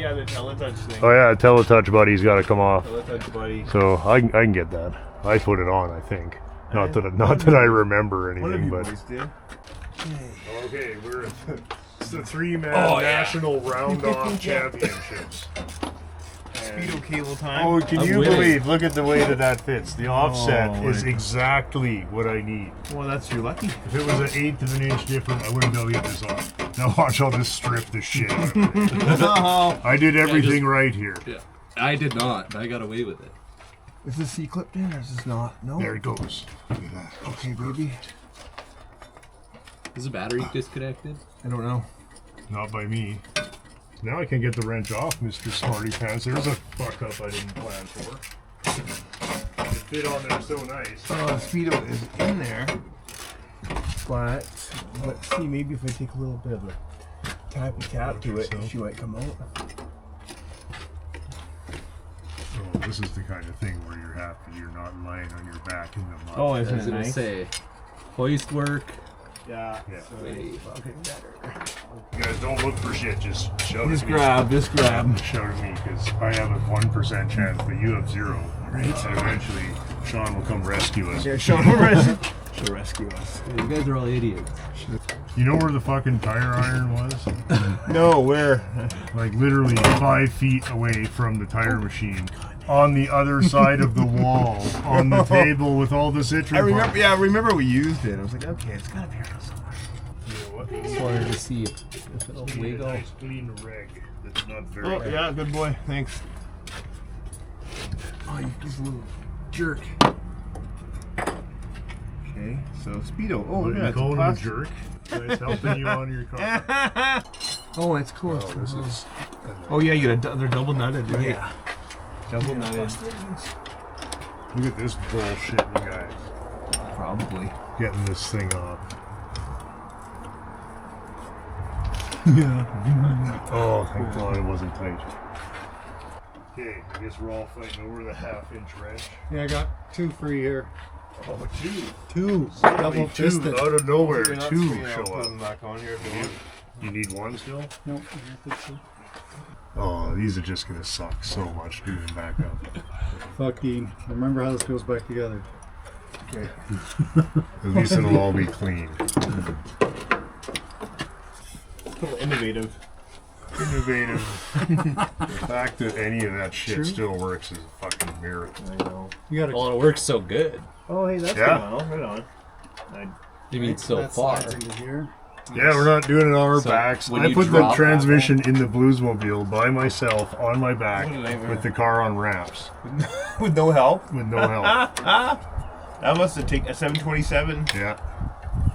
Yeah, the teletouch thing. Oh yeah, teletouch buddy's got to come off. Teletouch buddy. So I can get that. I put it on, I think. Not that I remember anything, but. did. Okay, we're at the three-man Oh, yeah. national round-off championships. Speedo cable time. Oh, can I'm you winning. believe? Look at the way that fits. The offset Oh, is my- exactly what I need. Well, that's you're lucky. If it was an eighth of an inch different, I wouldn't be able to get this off. Now watch, I'll just strip the shit out of it. Oh, I did everything right here. Yeah. I did not. I got away with it. is this C clipped in or is this not? No. There it goes. Look at that. Okay, baby. Is the battery disconnected? I don't know. Not by me. Now I can get the wrench off, Mr. Smarty Pants. There's a fuck up I didn't plan for. It fit on there so nice. The speedo is in there, but let's see. Maybe if I take a little bit of a tappy tap to it, So. she might come out. this is the kind of thing where you're happy you're not lying on your back in the mud. Oh, I isn't was it gonna nice? say, hoist work. Yeah. Yeah. So Way fucking better. You guys don't look for shit, just shout Just at me. grab, just grab. Shout at me, because I have a 1% chance, but you have 0. Right. And eventually, Sean will come rescue us. Yeah, she'll rescue us. You guys are all idiots. You know where the fucking tire iron was? No, where? Like literally 5 feet away from the tire machine. On the other side of the wall, on the table with all the citrus. I remember. Yeah, I remember we used it. I was like, okay, it's gotta be around somewhere. You know what? Just wanted to see if it'll Need a wiggle. nice clean reg that's not very Oh heavy. yeah, good boy. Thanks. Oh, you just a little jerk. Okay, so Speedo. Oh, What, look you at that. calling him a jerk? Guys helping you on your car. Oh, it's cool. Oh, this is. Oh yeah, you got they're double nutted, right? Yeah. Double nutted. Look at this bullshit, you guys. Probably. Getting this thing off. Yeah. Oh, thank God it wasn't tight. Okay, I guess we're all fighting over the 1/2-inch wrench. Yeah, I got 2 free here. Oh, 2. 2 Suddenly double 2 fisted. out of nowhere. You're not 2 free, I'll show put up. them back on here if you want. You need 1 still? Nope, I think so. Oh, these are just gonna suck so much doing back up. Fuck Dean. Remember how this goes back together. Okay. At least it'll all be clean. A little innovative. Innovative. The fact that any of that shit True. still works is a fucking miracle. I know. You gotta. Well, it works so good. Oh, hey, that's Yeah. good, Lionel. Right on. You mean so that far? slides into here. Yeah, we're not doing it on our So, backs. when I you put the drop transmission in the Bluesmobile by myself on my back What a nightmare. with the car on ramps With no help. with no help. That must have taken a 727. Yeah.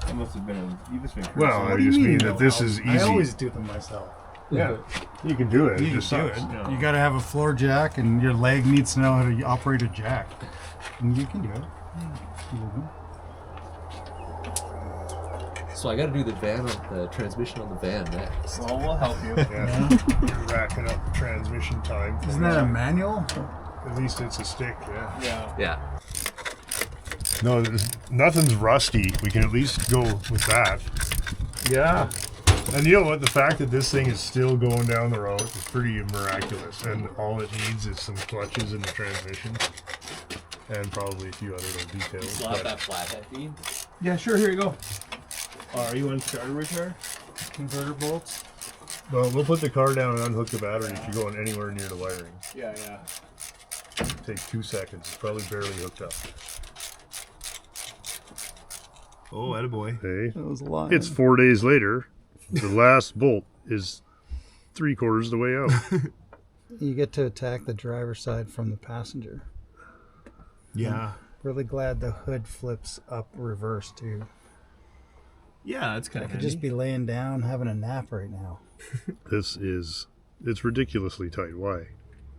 That must have been. You must have been. Well, crazy. I just mean that this is I easy. always do them myself. Yeah. You can do it. It You just can do sucks. it. Yeah. You gotta have a floor jack, and your leg needs to know how to operate a jack. And you can do it. So I got to do the transmission on the van next. Well, we'll help you. Yeah. You're racking up transmission time. Isn't that a manual? At least it's a stick, yeah. Yeah. Yeah. No, nothing's rusty. We can at least go with that. Yeah. And you know what? The fact that this thing is still going down the road is pretty miraculous. And all it needs is some clutches in the transmission. And probably a few other little details. Slap but- that flathead feed. Yeah, sure. Here you go. Are you on carburetor? Converter bolts. Well, we'll put the car down and unhook the battery if you're going anywhere near the wiring. Yeah, yeah. Take 2 seconds. It's probably barely hooked up. Oh, attaboy. Hey, That was a lot. it's 4 days later. The last bolt is 3/4 the way out. You get to attack the driver's side from the passenger. Yeah. Really glad the hood flips up reverse too. Yeah, that's kind I of could just be laying down having a nap right now. It's ridiculously tight. Why?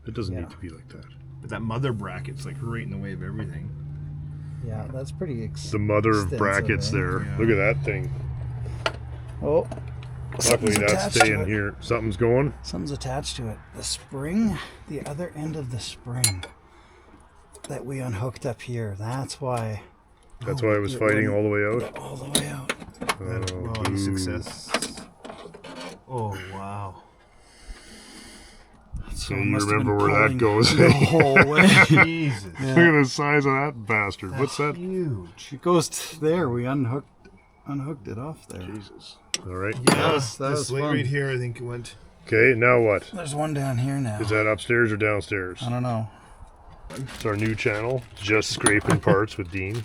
It doesn't Yeah. need to be like that. But that mother bracket's like right in the way of everything. Yeah, that's pretty The mother of extensive, brackets eh? there. Yeah. Look at that thing. Oh, Luckily something's that's attached to staying it. here. Something's going. Something's attached to it. The spring, the other end of the spring that we unhooked up here. That's why. That's why I was it fighting wouldn't all the way out. get all the way out. Oh, Oh, boo. success. Oh, wow. So it you must have remember been where that pulling goes. the eh? whole way. Jesus. Look at the size of that bastard. What's that? Huge. It goes there. We unhooked it off there. Jesus. All right. Yes, that this was light fun. right here, I think it went. Okay, now what? There's one down here now. Is that upstairs or downstairs? I don't know. It's our new channel. Just scraping parts with Dean.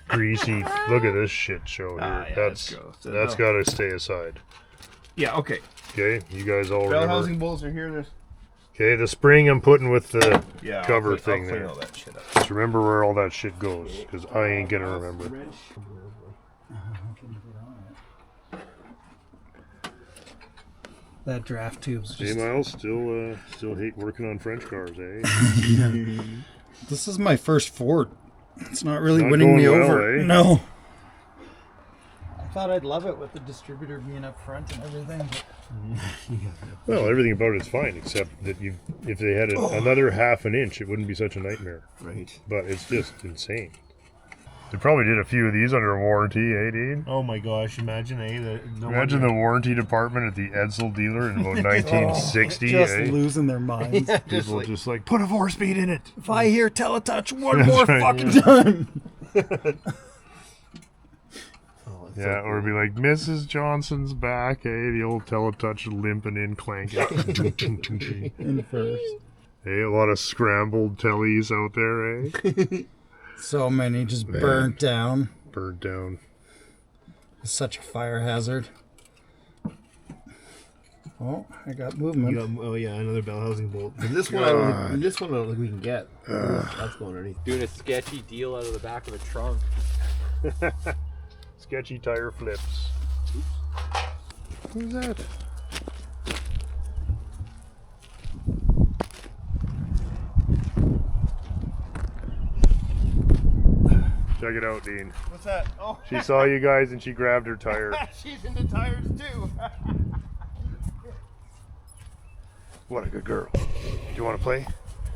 Greasy. Look at this shit show here. yeah, that's let's go. that's got to stay aside. Yeah, okay. Okay, you guys all Bell remember. housing bolts are here. There's. Okay, the spring I'm putting with the Yeah. cover I'll thing clean there. all that shit up. Just remember where all that shit goes, because I ain't gonna remember. That draft tube's Hey, just. Miles, still hate working on French cars, eh? This is my first Ford. It's not really Not winning me going well, over. eh? No. thought I'd love it with the distributor being up front and everything. Well, everything about it's fine, except that if they had another half an inch, it wouldn't be such a nightmare. Right. But it's just insane. They probably did a few of these under warranty, eh, Dean? Oh my gosh! Imagine, Imagine the warranty department at the Edsel dealer in about 1960, Just eh? losing their minds. People just like, put a 4-speed in it. If I hear teletouch one That's more right, fucking yeah. time. Yeah, or be like, Mrs. Johnson's back, eh? The old teletouch limping in, clanking. In first. Hey, a lot of scrambled tellies out there, eh? So many just burnt down. Burnt down. It's such a fire hazard. Oh, I got movement. oh yeah, another bell housing bolt. But this one, I don't think we can get. That's going underneath. Doing a sketchy deal out of the back of a trunk. Sketchy tire flips. Who's that? Check it out, Dean. What's that? Oh, She saw you guys and she grabbed her tire. she's into tires too. What a good girl. Do you want to play?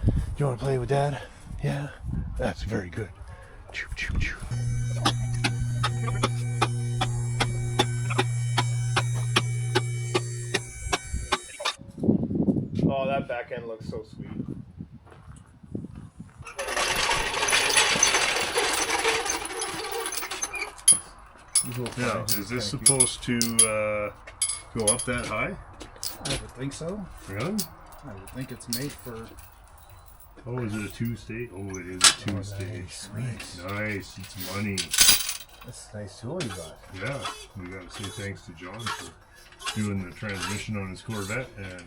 Do you want to play with Dad? Yeah? That's very good. Choo, choo, choo. Oh, that back end looks so sweet. Now, is this supposed to go up that high? I would think so. Really? I would think it's made for. Oh, is it a two-stage? Oh, it is a two-stage. Nice. It's money. That's a nice tool you got. Yeah. We got to say thanks to John for doing the transmission on his Corvette and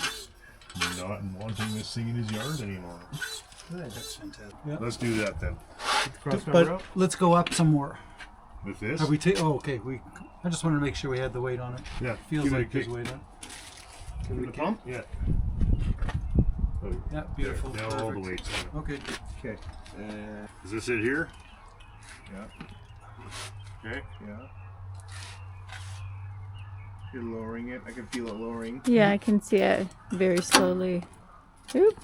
not wanting this thing in his yard anymore. Good, that's fantastic. Let's do that then. But let's go up some more. With this? Have we oh, okay. I just wanted to make sure we had the weight on it. Yeah. Feels Give it a like there's kick. weight on it. Give it a pump? Yeah. Oh, Yeah, beautiful. there. Now all the Perfect. weight's on it. Okay. Okay. Is this it here? Yeah. Okay. Yeah. You're lowering it. I can feel it lowering. Yeah, I can see it very slowly. Oop.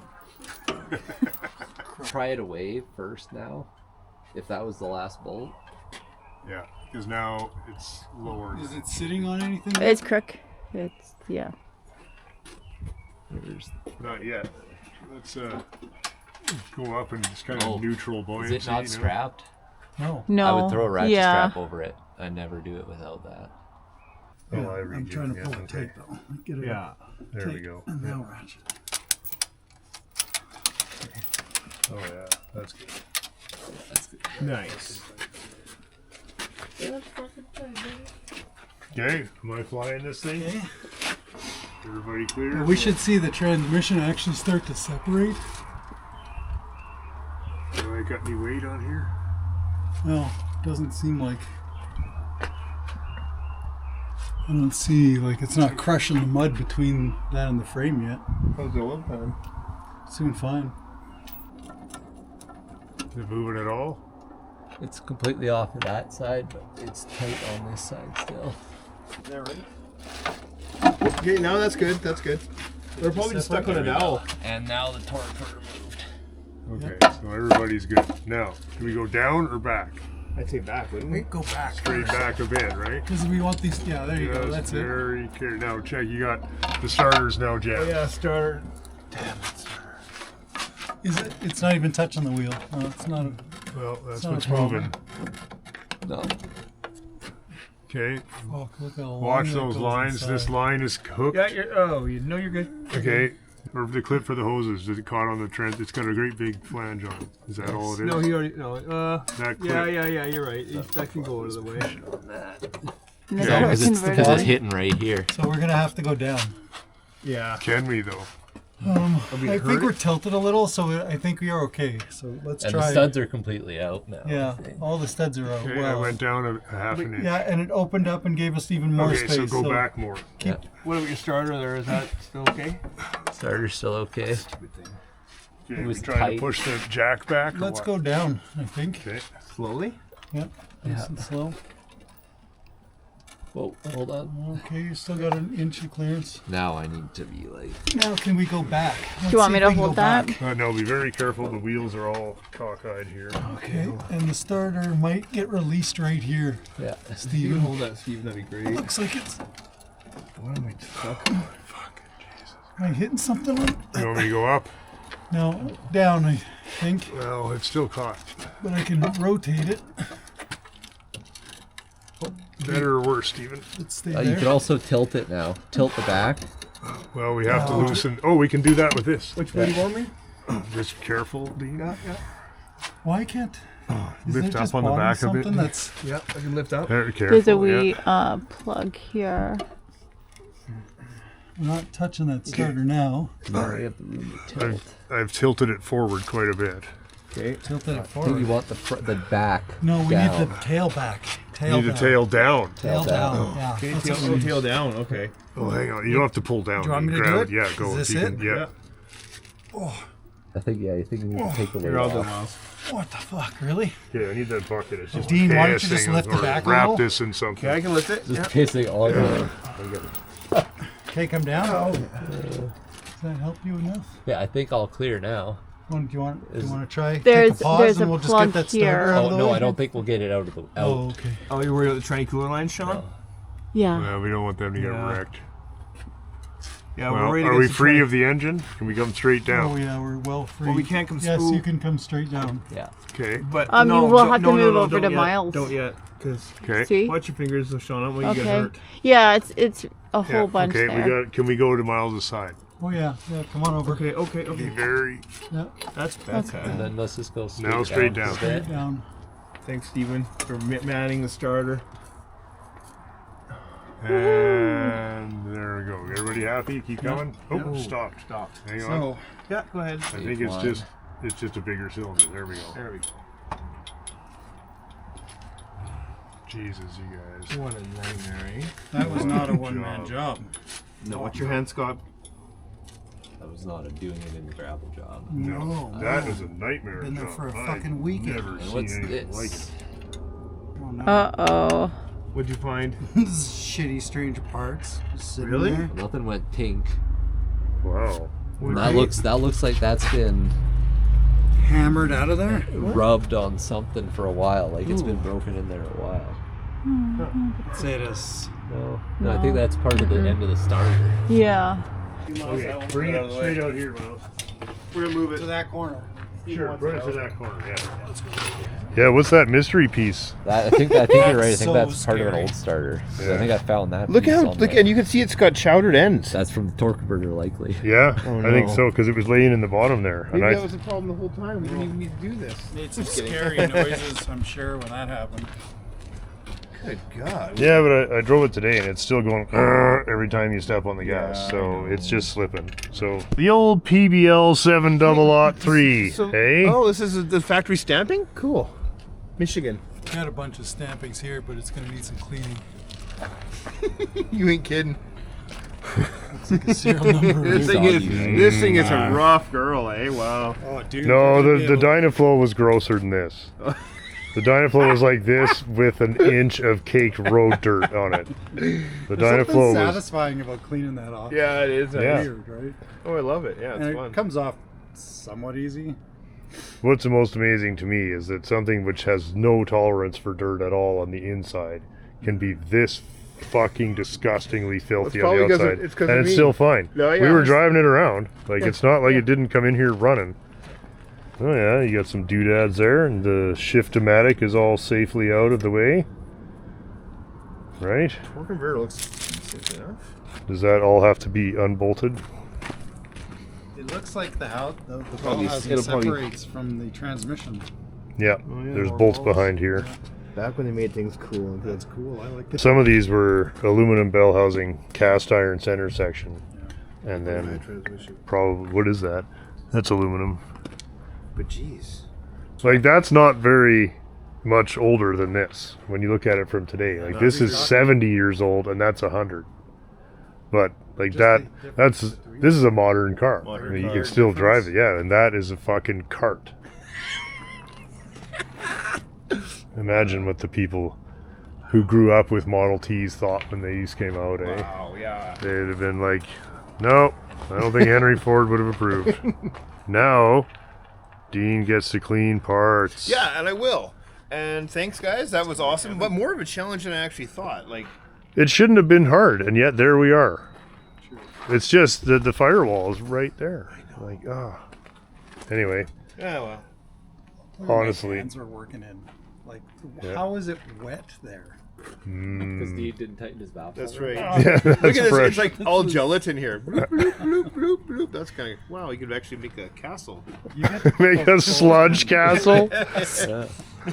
Try it away first now. If that was the last bolt. Yeah, because now it's lower. Is it sitting on anything? It's crook. It's, yeah. Not yet. Let's go up and just kind of Oh, neutral Is buoyancy. it not strapped? No. No. I would throw a ratchet yeah. strap over it. I never do it without that. Oh, Yeah, I read I'm you. trying to Yeah, pull it okay. tight though. Get it Yeah. There we tight, go. And Yeah. now ratchet. Oh yeah, that's good. Nice. Okay, am I flying this thing? Okay. Everybody clear? We should see the transmission actually start to separate. Do I got any weight on here? No, doesn't seem like. I don't see, like, it's not crushing the mud between that and the frame yet. How's the oil pan? It's doing fine. Is it moving at all? It's completely off of that side, but it's tight on this side still. Is that right? Okay, now that's good. That's good. They're probably just stuck on a dowel. And now the torque removed. Okay, so everybody's good. Now, do we go down or back? I'd say back, wouldn't we? Go back. Straight back a bit, right? Because we want these, yeah, there you go, Yes, that's it. very clear. Now, check, you got the starters now, Jeff. Oh, yeah, starter. Is it? It's not even touching the wheel. No, it's not. Well, that's not a what's problem. moving. No. Okay, Oh, look at the line watch that those goes lines. inside. This line is hooked. Yeah, you know you're good. Okay, or the clip for the hoses. Is it caught on the trend? It's got a great big flange on it. Is that all it is? No, he already. No. That clip. Yeah. You're right. That can go out of the way. And the Yeah, torque Because it's converter. hitting right here. So we're gonna have to go down. Yeah. Can we though? I hurt think we're it? tilted a little, so I think we are okay. So let's And try. the studs are completely out now. Yeah, all the studs are out. Okay, I Well, went down a half an inch. yeah, and it opened up and gave us even more Okay, space. so go back more. What about your starter there? Is that still okay? Starter's still okay. Okay, we was trying tight. to push the jack back. Or Let's what? go down. I think. Okay. Slowly. Yep. Nice and slow. Whoa, hold on. Okay, you still got an inch of clearance. Now I need to be like. Now can we go back? Do you want me to hold that? No, be very careful. The wheels are all cockeyed here. Okay, and the starter might get released right here. Yeah. You can Steven. hold that, Steve. That'd be great. Looks like it's. What am I stuck? Am I hitting something? You want me to go up? No, down, I think. Well, it's still caught. But I can rotate it. Better or worse, Steven? Let's stay You there. can also tilt it now. Tilt the back. Well, we have to loosen. Oh, we can do that with this. Which way do you want me? Just careful, Dean. Why can't? Is Lift there up just on the bottom back of it. something that's Yeah, I can lift up. Very careful. There's a yeah. wee plug here. we're not touching that starter now. Now we have the room to tilt. I've tilted it forward quite a bit. Okay. Tilted it I think forward. you want the back. No, we down. need the tail back. Tail Need the down. tail down. Tail down. Yeah. Okay, that's tail, what we need. tail down. Okay. Oh, hang on. You don't have to pull down. Do you want me to grab do it? Yeah, go. Is if this you it? Can, yeah. I think you need to take the weight You're all done, off. Miles. What the fuck, really? Yeah, I need that bucket. It's just Dean, a why don't chaos you just thing, lift the or back a wrap little? this in something. Okay, I can lift it. Just Yeah. pissing all over. Take him down. Does that help you enough? Yeah, I think all clear now. Do you want to try? There's- take a pause there's and a we'll just plug get that here. starter out Oh of the no, way? I don't think we'll get it out of the out. Oh, okay. Oh, you're worried about the tranny cooler lines, Sean? Yeah. Yeah, we don't want them to get Yeah. wrecked. Yeah, Well, we're worried are against we the free tranny- of the engine? Can we come straight down? Oh yeah, we're well free. Well, we can't come. Yes, ooh, you can come straight down. Yeah. Okay. But You no, will don't- have to no, no, move no, over don't to yet. Miles. Don't yet, because Okay. See? watch your fingers, Sean. I don't want you to get Okay. hurt. Yeah, it's a Yeah, whole bunch okay, there. Can we go to Miles' side? Oh yeah, come on over. Okay, okay, Be okay. very. Yeah, That's And then let's just go straight Now straight down. instead. straight down. Thanks, Steven, for manning the starter. And there we go. Everybody happy? Keep going. Oh, Yeah. stopped. Stopped. Hang on. So Yeah, go ahead. I think it's just a bigger cylinder. There we go. There we go. Jesus, you guys. What a nightmare, eh? that was not a Good one-man job. No, what's your hand, Scott? That was not a doing it in the gravel job. No, That is a nightmare. Been there job. for a I've fucking weekend. Never And seen what's anything this? like it. Oh, no. Uh-oh. What'd you find? This is shitty, strange parts. Just sitting Really? there. Nothing went tink. Wow. And that looks like that's been Hammered out of there. rubbed on something for a while. Like it's been broken in there a while. Say it is. No, I think that's part of the end of the starter. Yeah. Okay, bring it straight out here, Miles. We're gonna move it. To that corner. Sure, bring it to that corner. Yeah. Yeah. What's that mystery piece? I think you're right. I think So that's part of an scary. old starter. So Yeah. I think I found that. Look piece how on look, there. and you can see it's got chowdered ends. That's from the torque converter, likely. Yeah, Oh, I think no. so because it was laying in the bottom there. Maybe And that was the problem the whole time. We didn't even need to do this. Made some scary noises, I'm sure, when that happened. Good God. yeah, but I drove it today and it's still going every time you step on the gas, Yeah, so it's just slipping. So the old PBL 70003, So, hey? Oh, this is the factory stamping? Cool. Michigan. Got a bunch of stampings here, but it's gonna need some cleaning. You ain't kidding. It's like a serial number. This thing is a rough girl, eh? Wow. Oh, dude. No, you're the gonna be able- Dynaflow was grosser than this. The Dynaflow was like this with an inch of caked road dirt on it. The There's Dynaflow something was. satisfying about cleaning that off. Yeah, it is. Yeah. Weird, right? Oh, I love it. Yeah, And it's it fun. comes off somewhat easy. What's the most amazing to me is that something which has no tolerance for dirt at all on the inside can be this fucking disgustingly filthy on probably the 'cause of- outside, it's 'cause and of it's me. still fine. No, yeah, we were it's- driving it around. Like it's not like it didn't come in here running. Oh yeah, you got some doodads there, and the shift-o-matic is all safely out of the way. Right? Torque converter looks safe enough. Does that all have to be unbolted? It looks like the bell Probably- housing it'll probably- separates from the transmission. Yeah, Oh, yeah, there's more bolts balls. behind here. Back when they made things cool. That's cool. I like that. Some of these were aluminum bell housing, cast iron center section, and then transmission. probably what is that? That's aluminum. But geez. Like that's not very much older than this when you look at it from today. Like this is 70 years old and that's 100. But like this is a modern car. I mean, you can still drive it, yeah, and that is a fucking cart. Imagine what the people who grew up with Model Ts thought when these came out, eh? Wow, yeah. They'd have been like, no, I don't think Henry Ford would have approved. Now, Dean gets to clean parts. Yeah, and I will. And thanks, guys. That was awesome. But more of a challenge than I actually thought. Like, It shouldn't have been hard, and yet there we are. It's just that the firewall is right there. Like, Anyway, yeah, well. honestly. My hands are working in. Like, Yeah. how is it wet there? Because Dean didn't tighten his valve. That's cover. right. Yeah, that's Look at this. fresh. It's like all gelatin here. Bloop, bloop, bloop, bloop, bloop. That's kind of, wow, you could actually make a castle. Make a sludge castle. Yeah.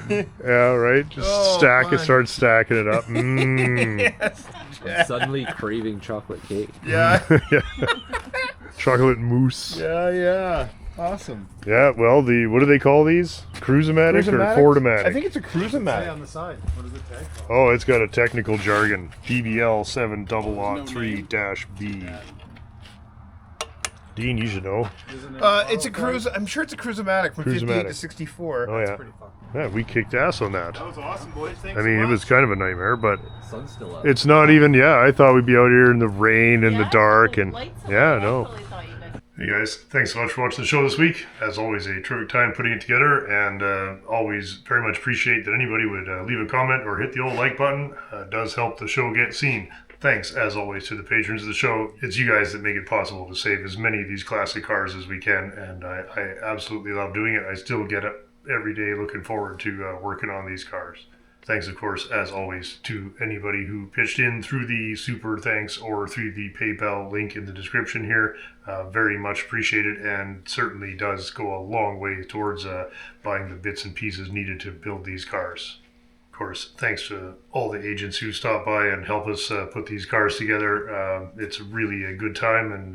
Yeah, right. Just fun. start stacking it up. Yes. I'm suddenly craving chocolate cake. Yeah. Yeah. Chocolate mousse. Yeah. Awesome. Yeah, well, what do they call these? Cruise-o-matic or Cruise-o-matic? Ford-o-matic? I think it's a Cruise-o-matic. on the side. What does it tag called? Oh, it's got a technical jargon. PBL 7-3-B. Dean, you should know. It's a Cruise. I'm sure it's a Cruise-o-matic from 58 to Cruise-o-matic. 64. Oh, yeah. Yeah, we kicked ass on that. That was awesome, boys. Thanks I mean, so it was much. kind of a nightmare, but Sun's still up. it's not even, I thought we'd be out here in the rain and the Yeah, dark, the and lights on. yeah, I no. totally thought you guys- Hey guys, thanks so much for watching the show this week. As always, a terrific time putting it together, and always very much appreciate that anybody would leave a comment or hit the old like button. It does help the show get seen. Thanks, as always, to the patrons of the show. It's you guys that make it possible to save as many of these classic cars as we can, and I absolutely love doing it. I still get up every day looking forward to working on these cars. Thanks, of course, as always, to anybody who pitched in through the super thanks or through the PayPal link in the description here. Very much appreciated, and certainly does go a long way towards buying the bits and pieces needed to build these cars. Of course, thanks to all the agents who stop by and help us put these cars together. It's really a good time, and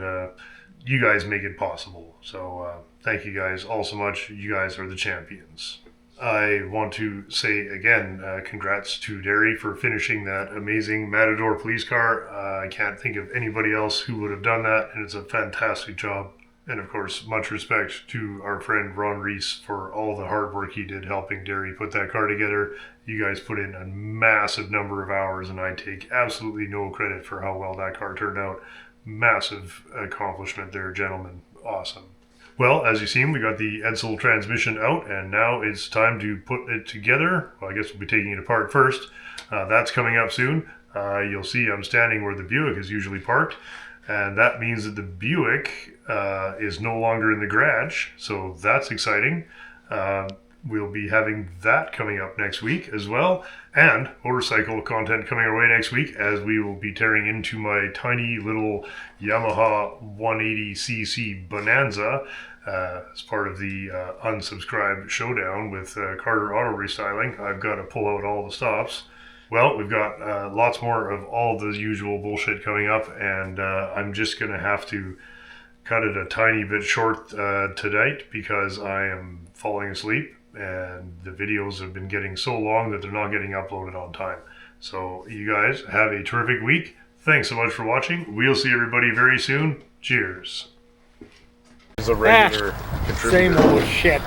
you guys make it possible. So thank you guys all so much. You guys are the champions. I want to say again, congrats to Derry for finishing that amazing Matador police car. I can't think of anybody else who would have done that, and it's a fantastic job. And of course, much respect to our friend Ron Reese for all the hard work he did helping Derry put that car together. You guys put in a massive number of hours, and I take absolutely no credit for how well that car turned out. Massive accomplishment there, gentlemen. Awesome. Well, as you've seen, we got the Edsel transmission out, and now it's time to put it together. Well, I guess we'll be taking it apart first. That's coming up soon. You'll see I'm standing where the Buick is usually parked, and that means that the Buick is no longer in the garage, so that's exciting. We'll be having that coming up next week as well, and motorcycle content coming our way next week, as we will be tearing into my tiny little Yamaha 180cc Bonanza as part of the unsubscribed showdown with Carter Auto Restyling. I've got to pull out all the stops. Well, we've got lots more of all the usual bullshit coming up, and I'm just going to have to cut it a tiny bit short tonight because I am falling asleep, and the videos have been getting so long that they're not getting uploaded on time. So you guys have a terrific week. Thanks so much for watching. We'll see everybody very soon. Cheers. Is a regular contributor. Same old shit.